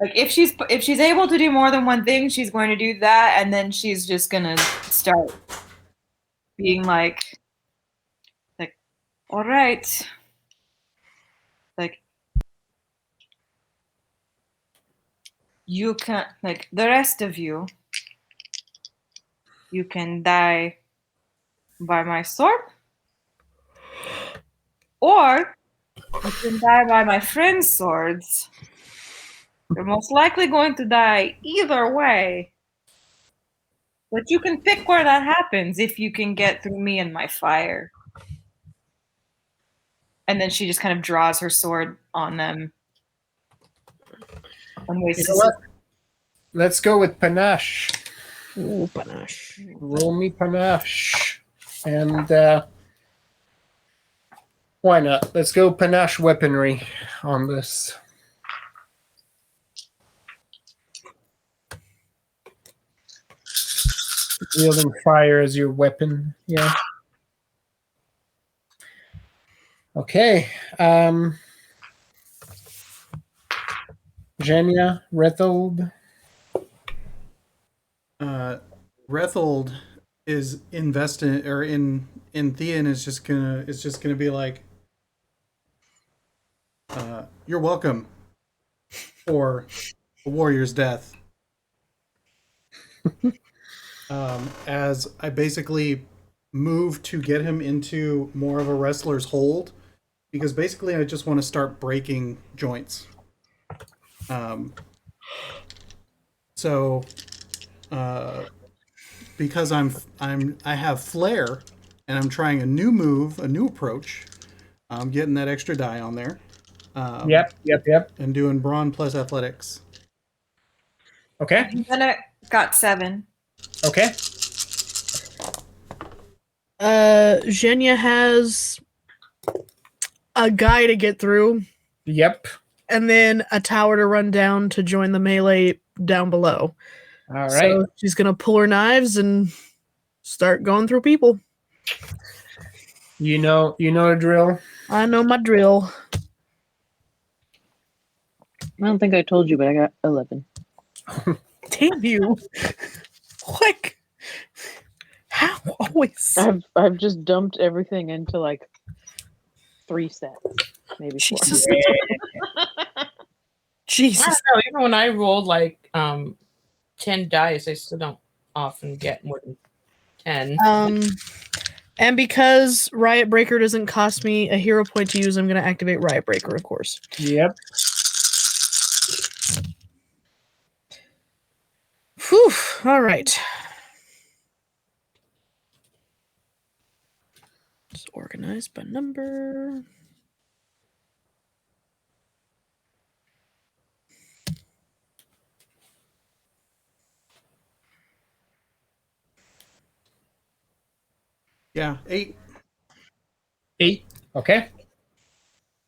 Like if she's able to do more than one thing, she's going to do that, and then she's just gonna start being like, all right, like you can, like the rest of you can die by my sword, Or you can die by my friend's swords. You're most likely going to die either way. But you can pick where that happens if you can get through me and my fire. And then she just kind of draws her sword on them. You know what? Let's go with panache. Ooh, panache. Roll me panache. And why not? Let's go panache weaponry on this. Wielding fire as your weapon. Yeah. Okay. Jenya, Rethold. Rethold is invested or in Theon is just gonna be like, you're welcome for a warrior's death. As I basically move to get him into more of a wrestler's hold, because basically I just want to start breaking joints. Because I have flair and I'm trying a new move, a new approach. I'm getting that extra die on there. Yep. And doing brawn plus athletics. Okay. Then I got 7. Okay. Zhenya has a guy to get through. Yep. And then a tower to run down to join the melee down below. All right. So she's gonna pull her knives and start going through people. You know the drill. I know my drill. I don't think I told you, but I got 11. Damn you! Like, how always? I've just dumped everything into like 3 sets, maybe 4. Jesus. I Jesus. don't know. Even when I rolled like 10 dice, I still don't often get more than 10. And because Riot Breaker doesn't cost me a hero point to use, I'm going to activate Riot Breaker, of course. Yep. Whew. All right. Just organized by number. Yeah, 8. 8. Okay.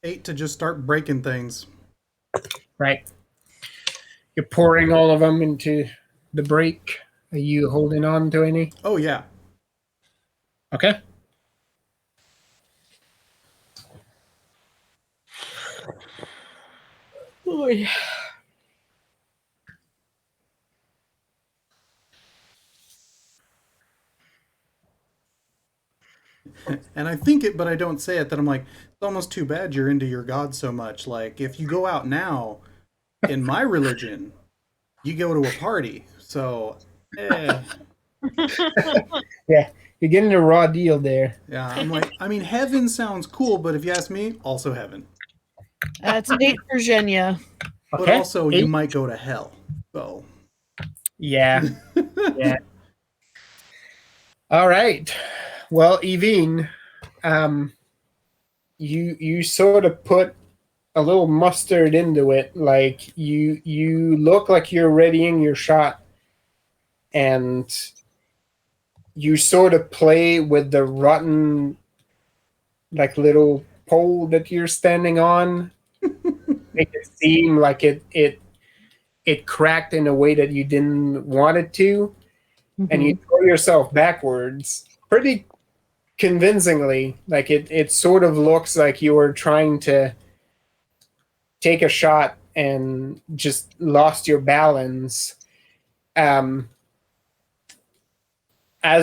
8 to just start breaking things. Right. You're pouring all of them into the break. Are you holding on to any? Oh yeah. Okay. Oh, yeah. And I think it, but I don't say it, that I'm like, it's almost too bad you're into your god so much. Like, if you go out now, in my religion, you go to a party. So, Yeah, you're getting a raw deal there. yeah, I'm like, I mean, heaven sounds cool, but if you ask me, also heaven. That's 8 for Zhenya. But Okay. also, 8. you might go to hell. So, Yeah. Yeah. All right. Well, Evine, you sort of put a little mustard into it. Like you look like you're readying your shot, and you sort of play with the rotten, like, little pole that you're standing on. Make it seem like it cracked in a way that you didn't want it to. And you throw yourself backwards pretty convincingly. Like it sort of looks like you were trying to take a shot and just lost your balance. As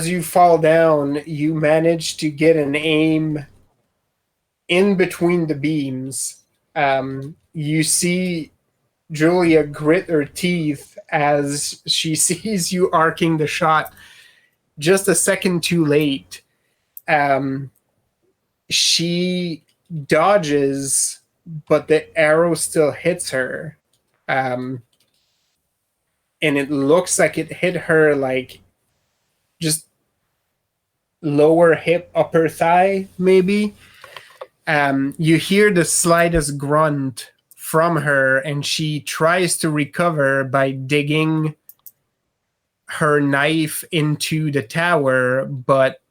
you fall down, you manage to get an aim in between the beams. You see Julia grit her teeth as she sees you arcing the shot just a second too late. She dodges, but the arrow still hits her. And it looks like it hit her like just lower hip, upper thigh, maybe. You hear the slightest grunt from her, and she tries to recover by digging her knife into the tower, but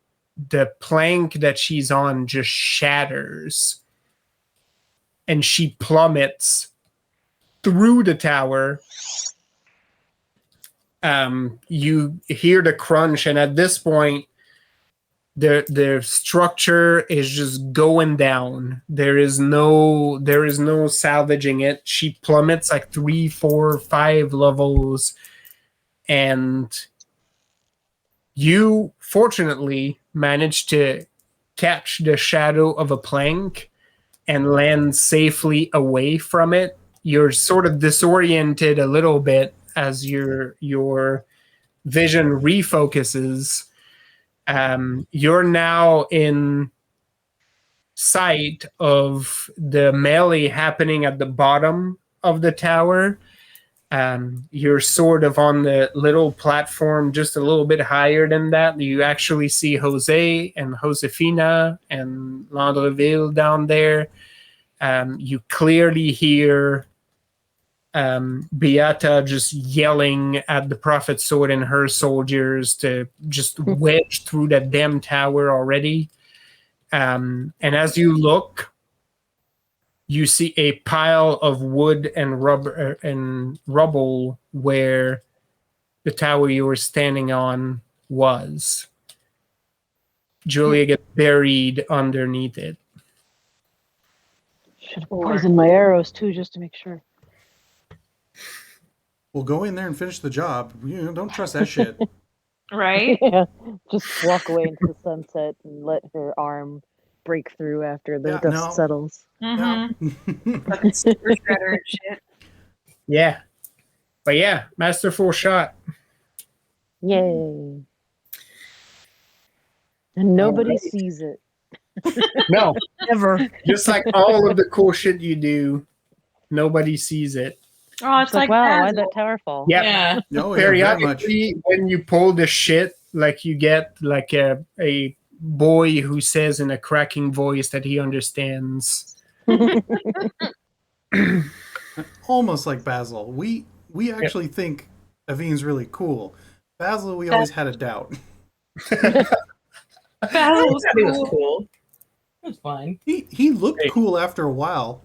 the plank that she's on just shatters, and she plummets through the tower. You hear the crunch, and at this point, the structure is just going down. There is no salvaging it. She plummets like 3, 4, 5 levels, and you fortunately managed to catch the shadow of a plank and land safely away from it. You're sort of disoriented a little bit as your vision refocuses. You're now in sight of the melee happening at the bottom of the tower. You're sort of on the little platform just a little bit higher than that. You actually see Jose and Josefina and Landreville down there. You clearly hear Beata just yelling at the Prophet Sword and her soldiers to just wedge through that damn tower already. And as you look, you see a pile of wood and rubber and rubble where the tower you were standing on was. Julia gets buried underneath it. Should have poisoned my arrows too, just to make sure. We'll go in there and finish the job. You know, don't trust that shit. Right? Yeah, just walk away into the sunset and let her arm break through after the dust settles. Mm-hmm. Super shredder and shit. Yeah. But yeah, masterful shot. Yay. And nobody sees it. No. Never. Just like all of the cool shit you do, nobody sees it. Oh, it's like wow, Basil. why'd that tower fall? Yep. Yeah. No, yeah, very much. Periodically, when you pull the shit, like you get like a boy who says in a cracking voice that he understands. Almost like Basil. We actually think Avine's really cool. Basil, we always had a doubt. Basil was It was cool. cool. It was fine. He looked cool after a while.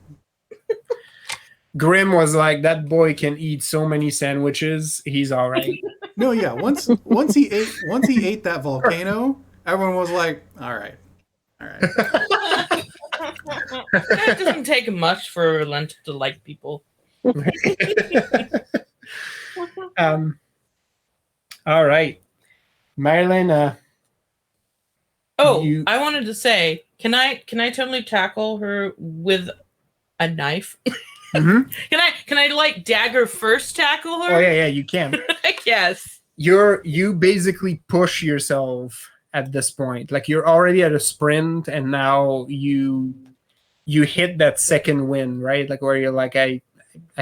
Grim was like, that boy can eat so many sandwiches. He's all right. No, yeah. Once he ate that volcano, everyone was like, all right. It doesn't take much for Lent to like people. All right. Marilyn, I wanted to say, can I totally tackle her with a knife? mm-hmm. Can I like dagger first tackle her? Oh yeah, you can. Yes. You basically push yourself at this point. Like you're already at a sprint, and now you hit that second win, right? Like where you're like, I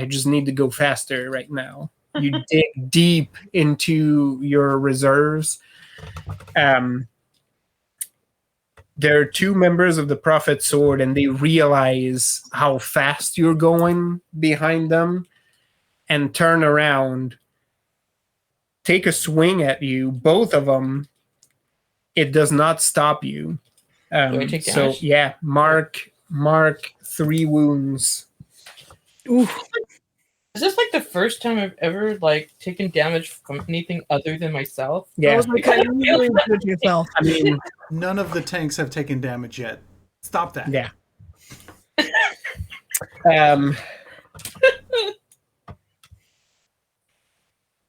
just need to go faster right now. You dig deep into your reserves. There are two members of the Prophet's Sword, and they realize how fast you're going behind them and turn around, take a swing at you, both of them. It does not stop you. Do I take so damage? yeah, mark 3 wounds. Ooh. Is this like the first time I've ever like taken damage from anything other than myself? That Yeah, was because you really good to yourself. I mean, None of the tanks have taken damage yet. Stop that. yeah.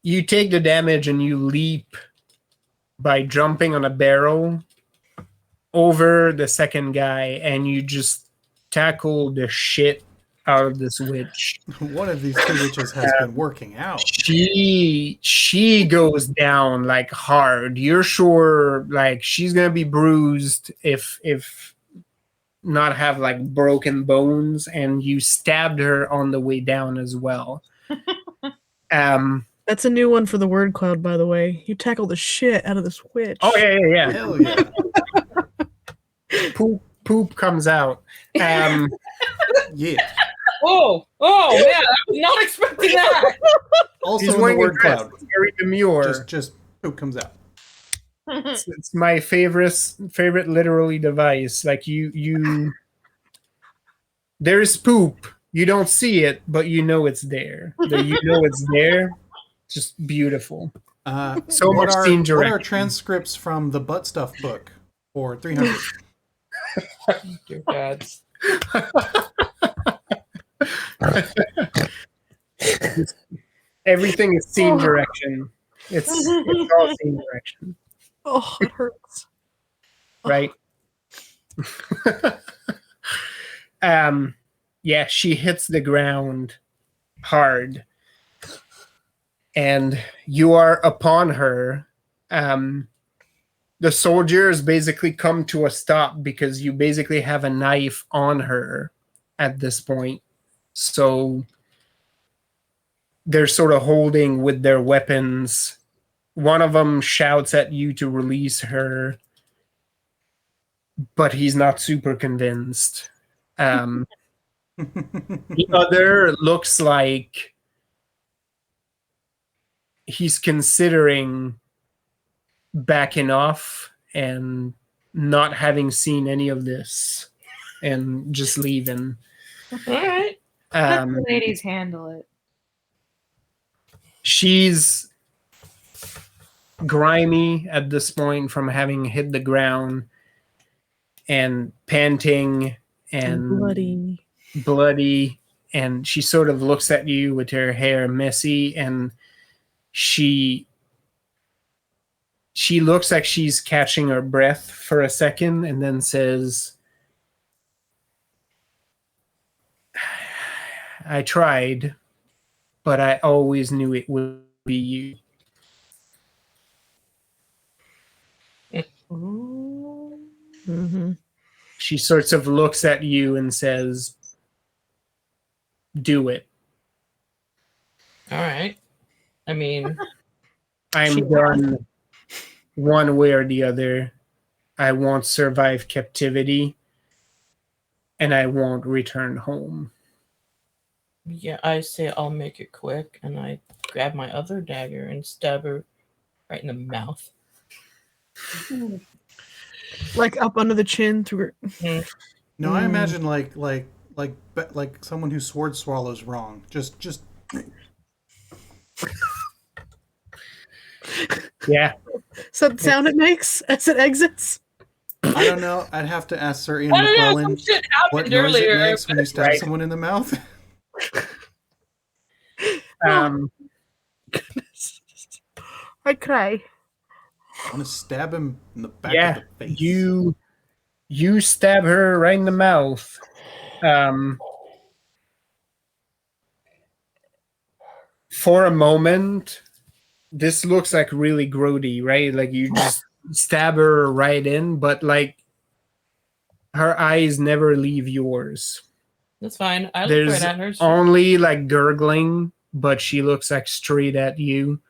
You take the damage and you leap by jumping on a barrel over the second guy, and you just tackle the shit out of this witch. One of these two witches has been working out. She goes down like hard. You're sure like she's gonna be bruised if not have like broken bones, and you stabbed her on the way down as well. That's a new one for the word cloud, by the way. You tackle the shit out of this witch. Oh yeah. Hell yeah. Poop comes out. Yeah. Oh man, I was not expecting that. Also He's in the wearing a word dress. cloud. It's very demure. Just poop comes out. It's my favorite literally device. Like you there's poop. You don't see it, but you know it's there. You know it's there. Just beautiful. So what much are scene what direction. are transcripts from the butt stuff book for 300? Dear gods. Everything is scene direction. It's all scene direction, Oh, it hurts. right? Yeah, she hits the ground hard, and you are upon her. The soldiers basically come to a stop because you basically have a knife on her at this point. So they're sort of holding with their weapons. One of them shouts at you to release her, but he's not super convinced. The other looks like he's considering backing off and not having seen any of this and just leaving. All right. Let the ladies handle it. She's grimy at this point from having hit the ground and panting and bloody, and she sort of looks at you with her hair messy, and she looks like she's catching her breath for a second and then says, I tried, but I always knew it would be you. Mm-hmm. She sort of looks at you and says, do it. All right. I mean, I'm done one way or the other. I won't survive captivity, and I won't return home. yeah, I say I'll make it quick, and I grab my other dagger and stab her right in the mouth. Like up under the chin through her. No, I imagine like someone who sword swallows wrong. Just Yeah. So the sound it makes as it exits. I don't know. I'd have to ask Sir Ian I don't know, some McClellan shit what happened noise earlier. it makes when you stab Right. someone in the mouth. I cry. I want to stab him in the back Yeah, of the face. you stab her right in the mouth. For a moment, this looks like really grody, right? Like you just stab her right in, but like her eyes never leave yours. That's fine. I look There's right at her. only like gurgling, but she looks like straight at you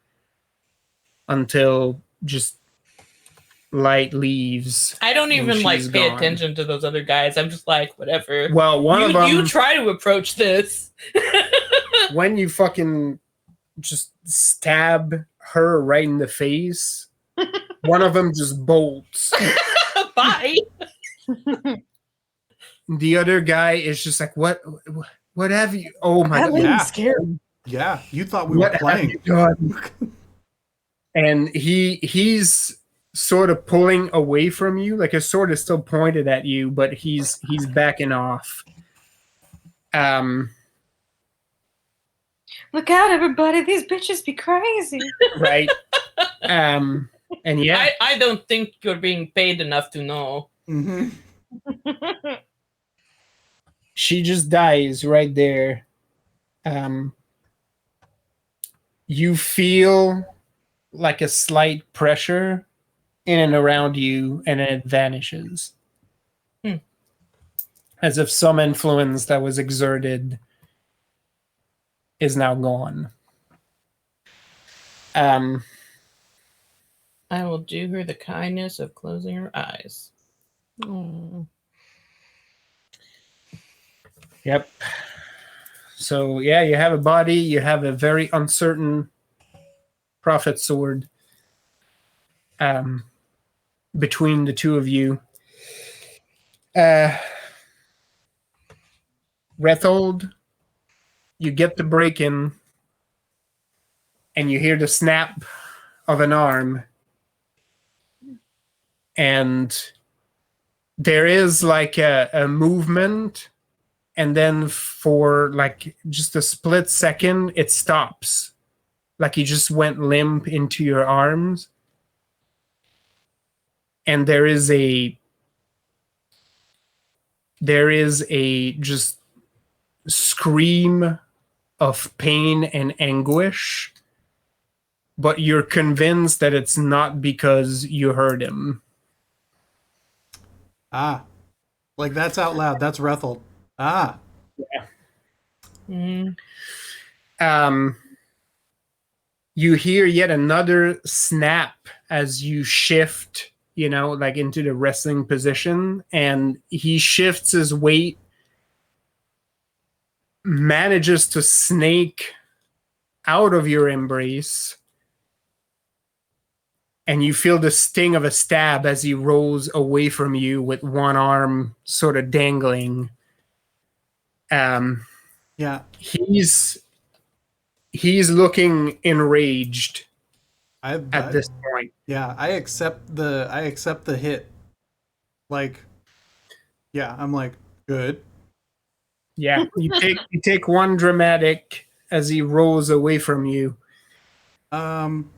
until just light leaves. I don't even and like she's pay gone. attention to those other guys. I'm just like, whatever. Well, one of them, You try to approach this. when you fucking just stab her right in the face, one of them just bolts. Bye. The other guy is just like, what have you? Oh my That god! lady's Yeah. scared. Yeah, you thought we were What have playing. you done? And he's sort of pulling away from you, like his sword is still pointed at you, but he's backing off. Look out, everybody! These bitches be crazy. Right. And yeah, I don't think you're being paid enough to know. Mm-hmm. she just dies right there. You feel like a slight pressure in and around you, and then it vanishes. as if some influence that was exerted is now gone. I will do her the kindness of closing her eyes. Oh. Yep. So yeah, you have a body, you have a very uncertain prophet sword between the two of you. Rethold, you get the break in, and you hear the snap of an arm, and there is like a movement, and then for like just a split second, it stops. Like you just went limp into your arms. And there is a just scream of pain and anguish, but you're convinced that it's not because you heard him. Ah. Like, that's out loud. That's Rethel. Ah. Yeah. Mm-hmm. You hear yet another snap as you shift, like into the wrestling position, and he shifts his weight, manages to snake out of your embrace, and you feel the sting of a stab as he rolls away from you with one arm sort of dangling. Yeah. He's looking enraged at this point. Yeah, I accept the hit. Like, yeah, I'm like, good. Yeah, you take one dramatic as he rolls away from you. Can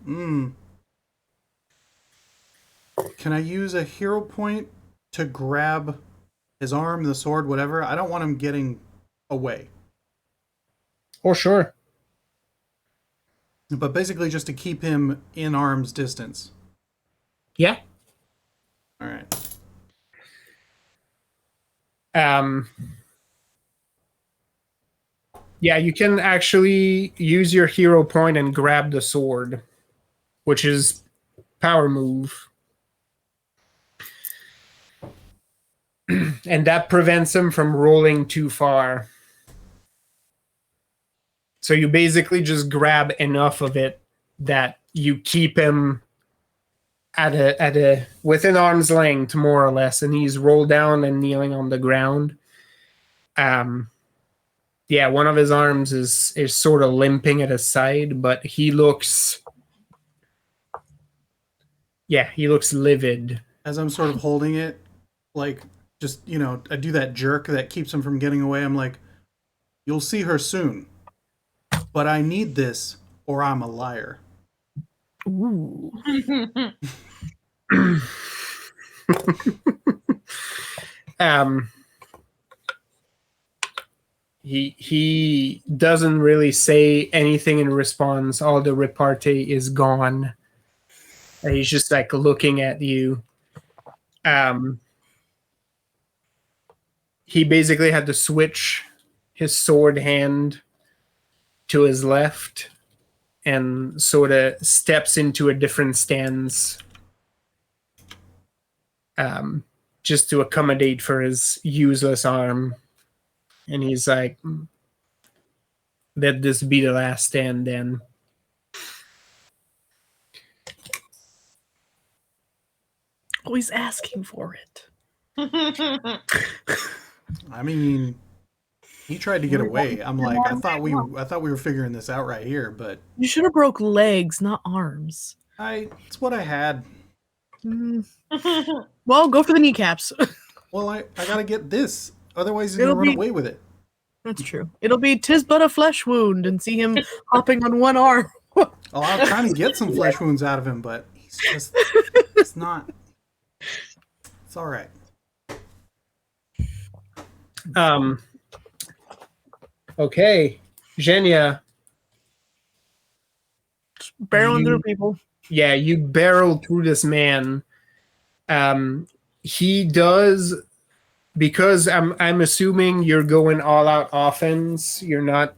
I use a hero point to grab his arm, the sword, whatever? I don't want him getting away. Oh, sure. But basically just to keep him in arm's distance. Yeah. All right. Yeah, you can actually use your hero point and grab the sword, which is power move. And that prevents him from rolling too far. So you basically just grab enough of it that you keep him at a within arm's length, more or less, and he's rolled down and kneeling on the ground. Yeah, one of his arms is sort of limping at his side, but he looks livid. As I'm sort of holding it, like, just, I do that jerk that keeps him from getting away. I'm like, you'll see her soon. But I need this or I'm a liar. Ooh. He doesn't really say anything in response. All the repartee is gone. And he's just like looking at you. He basically had to switch his sword hand to his left and sort of steps into a different stance, just to accommodate for his useless arm. And he's like, let this be the last stand then. Oh, he's asking for it. I mean, he tried to get away. I'm like, I thought we were figuring this out right here, but You should have broke legs, not arms. it's what I had. Well, go for the kneecaps. Well, I gotta get this. Otherwise he's gonna run away with it. That's true. It'll be 'tis but a flesh wound and see him hopping on one arm. Oh, I'm trying to get some flesh wounds out of him, but he's just it's not. It's all right. Okay, Zhenya. Barreling through people. Yeah, you barrel through this man. He does because I'm assuming you're going all out offense. You're not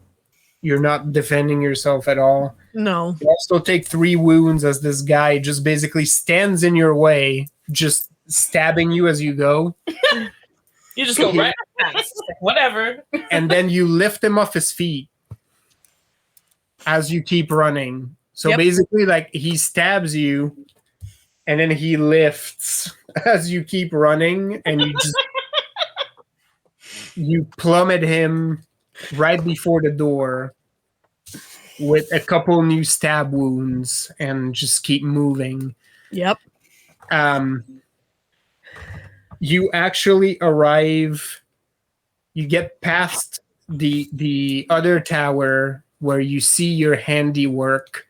defending yourself at all. No. You also take 3 wounds as this guy just basically stands in your way, just stabbing you as you go. You just go right past. Whatever. And then you lift him off his feet as you keep running. So basically, like, he stabs you, and then he lifts as you keep running, and you plummet him right before the door with a couple new stab wounds and just keep moving. Yep. You actually arrive, you get past the other tower where you see your handiwork.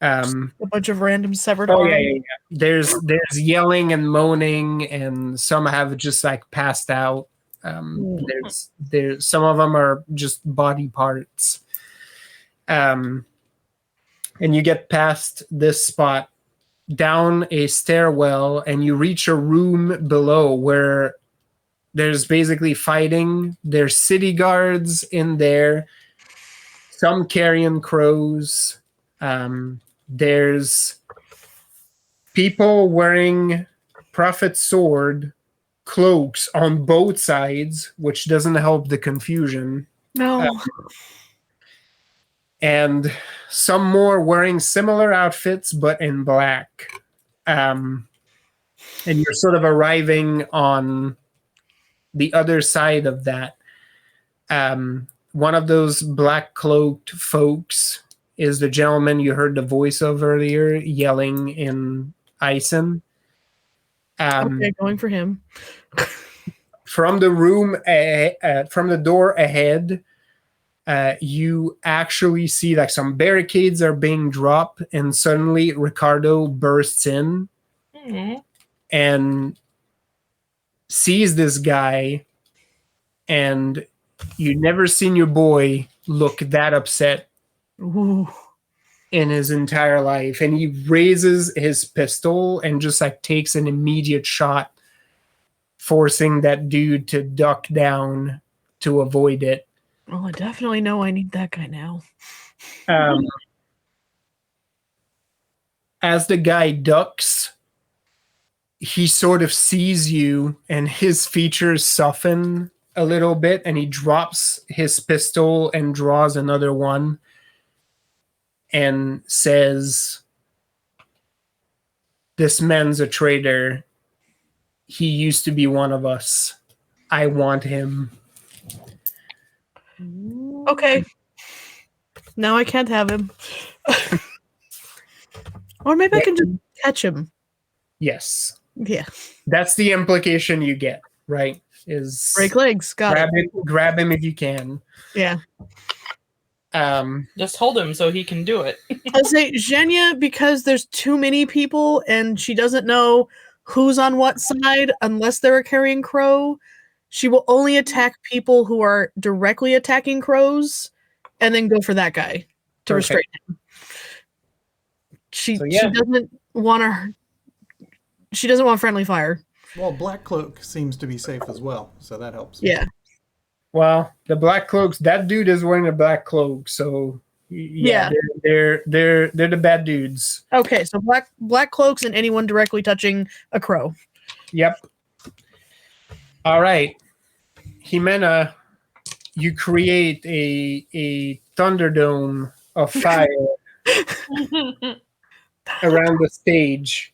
A bunch of random severed Oh arms. yeah. There's yelling and moaning, and some have just like passed out. There's some of them are just body parts. And you get past this spot, down a stairwell, and you reach a room below where there's basically fighting. There's city guards in there, some carrion crows. There's people wearing prophet sword cloaks on both sides, which doesn't help the confusion. No. And some more wearing similar outfits but in black. And you're sort of arriving on the other side of that. One of those black cloaked folks is the gentleman you heard the voice of earlier yelling in Ison. Okay, going for him. From the room, from the door ahead, you actually see like some barricades are being dropped, and suddenly Ricardo bursts in and sees this guy, and you've never seen your boy look that upset in his entire life. And he raises his pistol and just like takes an immediate shot, forcing that dude to duck down to avoid it. Well, I definitely know I need that guy now. As the guy ducks, he sort of sees you and his features soften a little bit, and he drops his pistol and draws another one and says, "This man's a traitor. He used to be one of us. I want him." Okay. Now I can't have him. Or maybe I can just catch him. Yes. Yeah. That's the implication you get, right? Is Break legs. Got it. Grab him if you can. Yeah. Just hold him so he can do it. I'll say Zhenya, because there's too many people and she doesn't know who's on what side unless they're a carrying crow. She will only attack people who are directly attacking crows, and then go for that guy to restrain him. She doesn't want She doesn't want friendly fire. Well, Black Cloak seems to be safe as well, so that helps. Yeah. Well, the black cloaks. That dude is wearing a black cloak, so yeah. They're the bad dudes. Okay, so black cloaks and anyone directly touching a crow. Yep. All right, Jimena, you create a thunderdome of fire around the stage.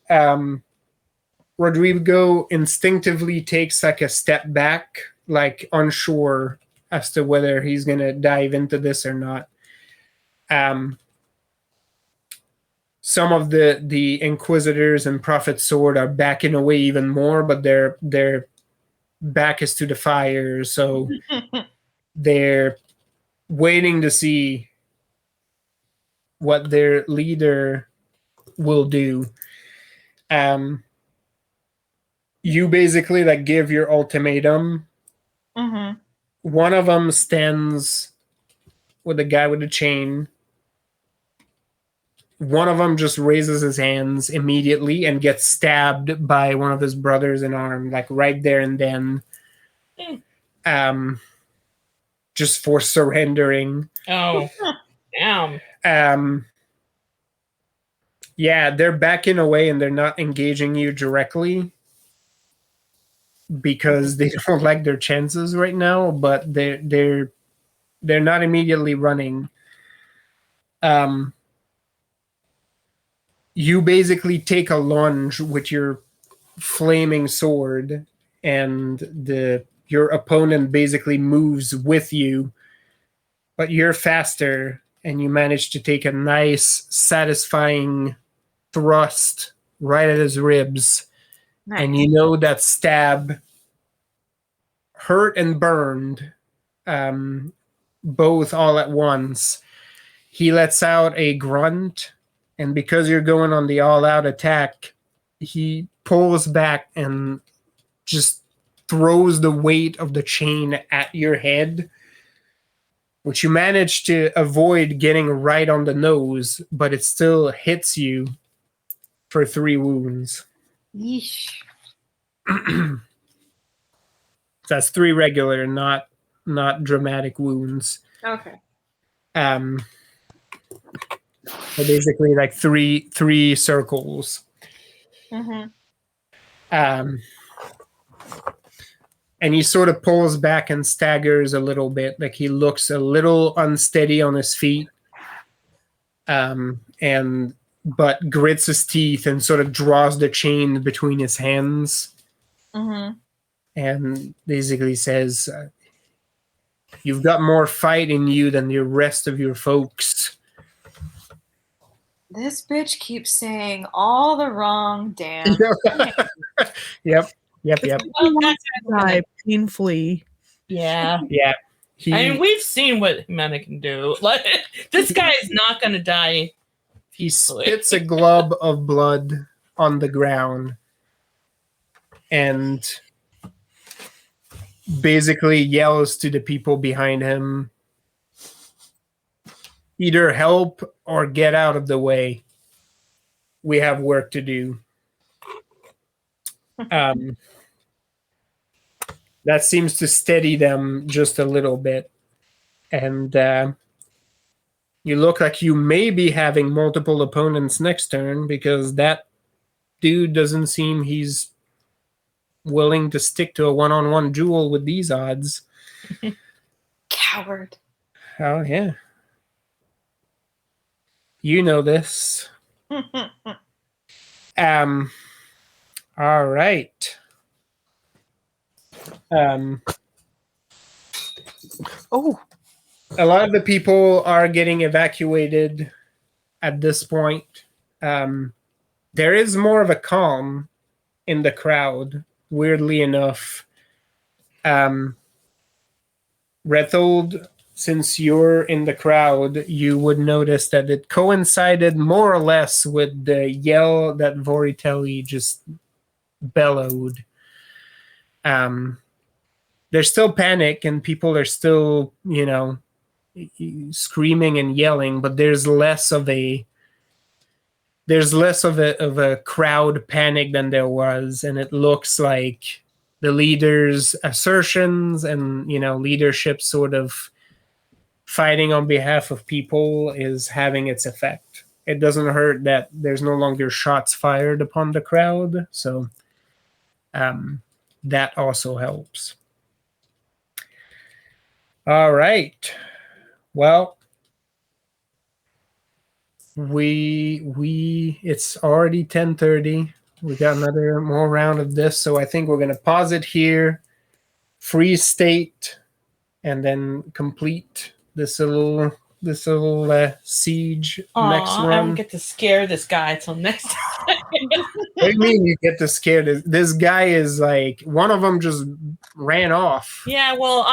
Rodrigo instinctively takes like a step back, like unsure as to whether he's going to dive into this or not. Some of the Inquisitors and Prophet Sword are backing away even more, but their back is to the fire, so they're waiting to see what their leader will do. You basically like give your ultimatum. Mm-hmm. One of them stands with a guy with a chain. one of them just raises his hands immediately and gets stabbed by one of his brothers in arm, like right there and then. Just for surrendering. Oh, damn. Yeah, they're backing away and they're not engaging you directly because they don't like their chances right now, but they're not immediately running. You basically take a lunge with your flaming sword, and your opponent basically moves with you, but you're faster, and you manage to take a nice, satisfying thrust right at his ribs. Nice. And you know that stab hurt and burned, both all at once. He lets out a grunt, and because you're going on the all-out attack, he pulls back and just throws the weight of the chain at your head, which you manage to avoid getting right on the nose, but it still hits you for 3 wounds. Yeesh. That's 3 regular, not dramatic wounds. Okay. So basically like three circles. And he sort of pulls back and staggers a little bit, like he looks a little unsteady on his feet, but grits his teeth and sort of draws the chain between his hands, and basically says, "You've got more fight in you than the rest of your folks." This bitch keeps saying all the wrong damn. Yep. Well, that's Die painfully. yeah. Yeah. I mean, we've seen what Humana can do. Like, this guy is not going to die. He spits a glob of blood on the ground and basically yells to the people behind him, either help or get out of the way. We have work to do. That seems to steady them just a little bit. And you look like you may be having multiple opponents next turn, because that dude doesn't seem he's willing to stick to a one-on-one duel with these odds. Coward. Oh, yeah. You know this. All right. A lot of the people are getting evacuated at this point. There is more of a calm in the crowd, weirdly enough. Rethold, since you're in the crowd, you would notice that it coincided more or less with the yell that Voritelli just bellowed. There's still panic and people are still, screaming and yelling, but there's less of a crowd panic than there was, and it looks like the leaders' assertions and leadership sort of fighting on behalf of people is having its effect. It doesn't hurt that there's no longer shots fired upon the crowd, so that also helps. All right. Well, it's already 10:30. We got another more round of this, so I think we're going to pause it here, freeze state, and then complete this little siege next run. I don't get to scare this guy till next time. What do you mean you get to scare this guy? Is like one of them just ran off. Yeah, well,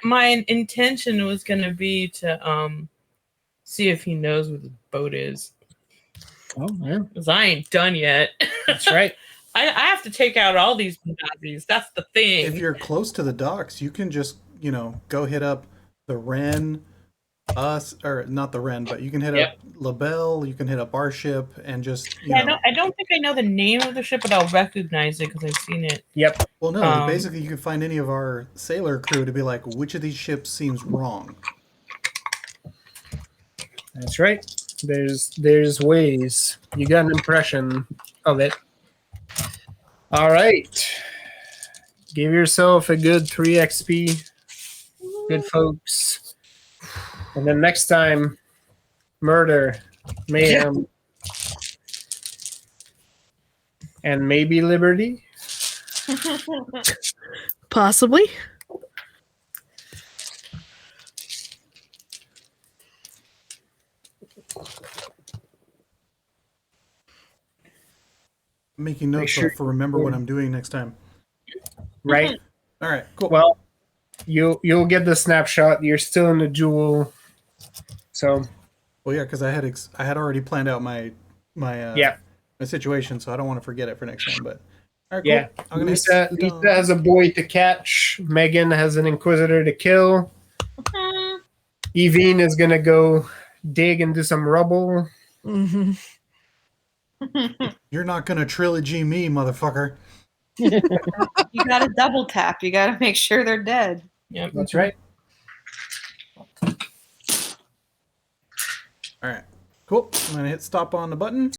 my intention was going to be to see if he knows where the boat is. Oh, yeah. Because I ain't done yet. That's right. I have to take out all these Nazis. That's the thing. If you're close to the docks, you can just, go hit up the Wren, us, or not the Ren, but you can hit Yep. up LaBelle, you can hit up our ship, and just, you Yeah, know. I don't think I know the name of the ship, but I'll recognize it because I've seen it. Yep. Well, no, Um, basically you could find any of our sailor crew to be like, which of these ships seems wrong? That's right. There's ways. You got an impression of it. All right. Give yourself a good 3 XP. Good folks. And then next time, murder, mayhem, and maybe liberty. Possibly. I'm making notes sure for remember what I'm doing next time. Right? All right, cool. Well, you'll get the snapshot. You're still in the jewel. So Well, yeah, because I had already planned out my yeah. my situation, so I don't want to forget it for next time. But all right, cool. Yeah. I'm gonna Lisa hit has a boy to catch. Megan has an inquisitor to kill. Evine is gonna go dig into some rubble. Hmm. You're not gonna trilogy me, motherfucker. You gotta double tap. You gotta make sure they're dead. Yep. That's right. All right, cool. I'm gonna hit stop on the button.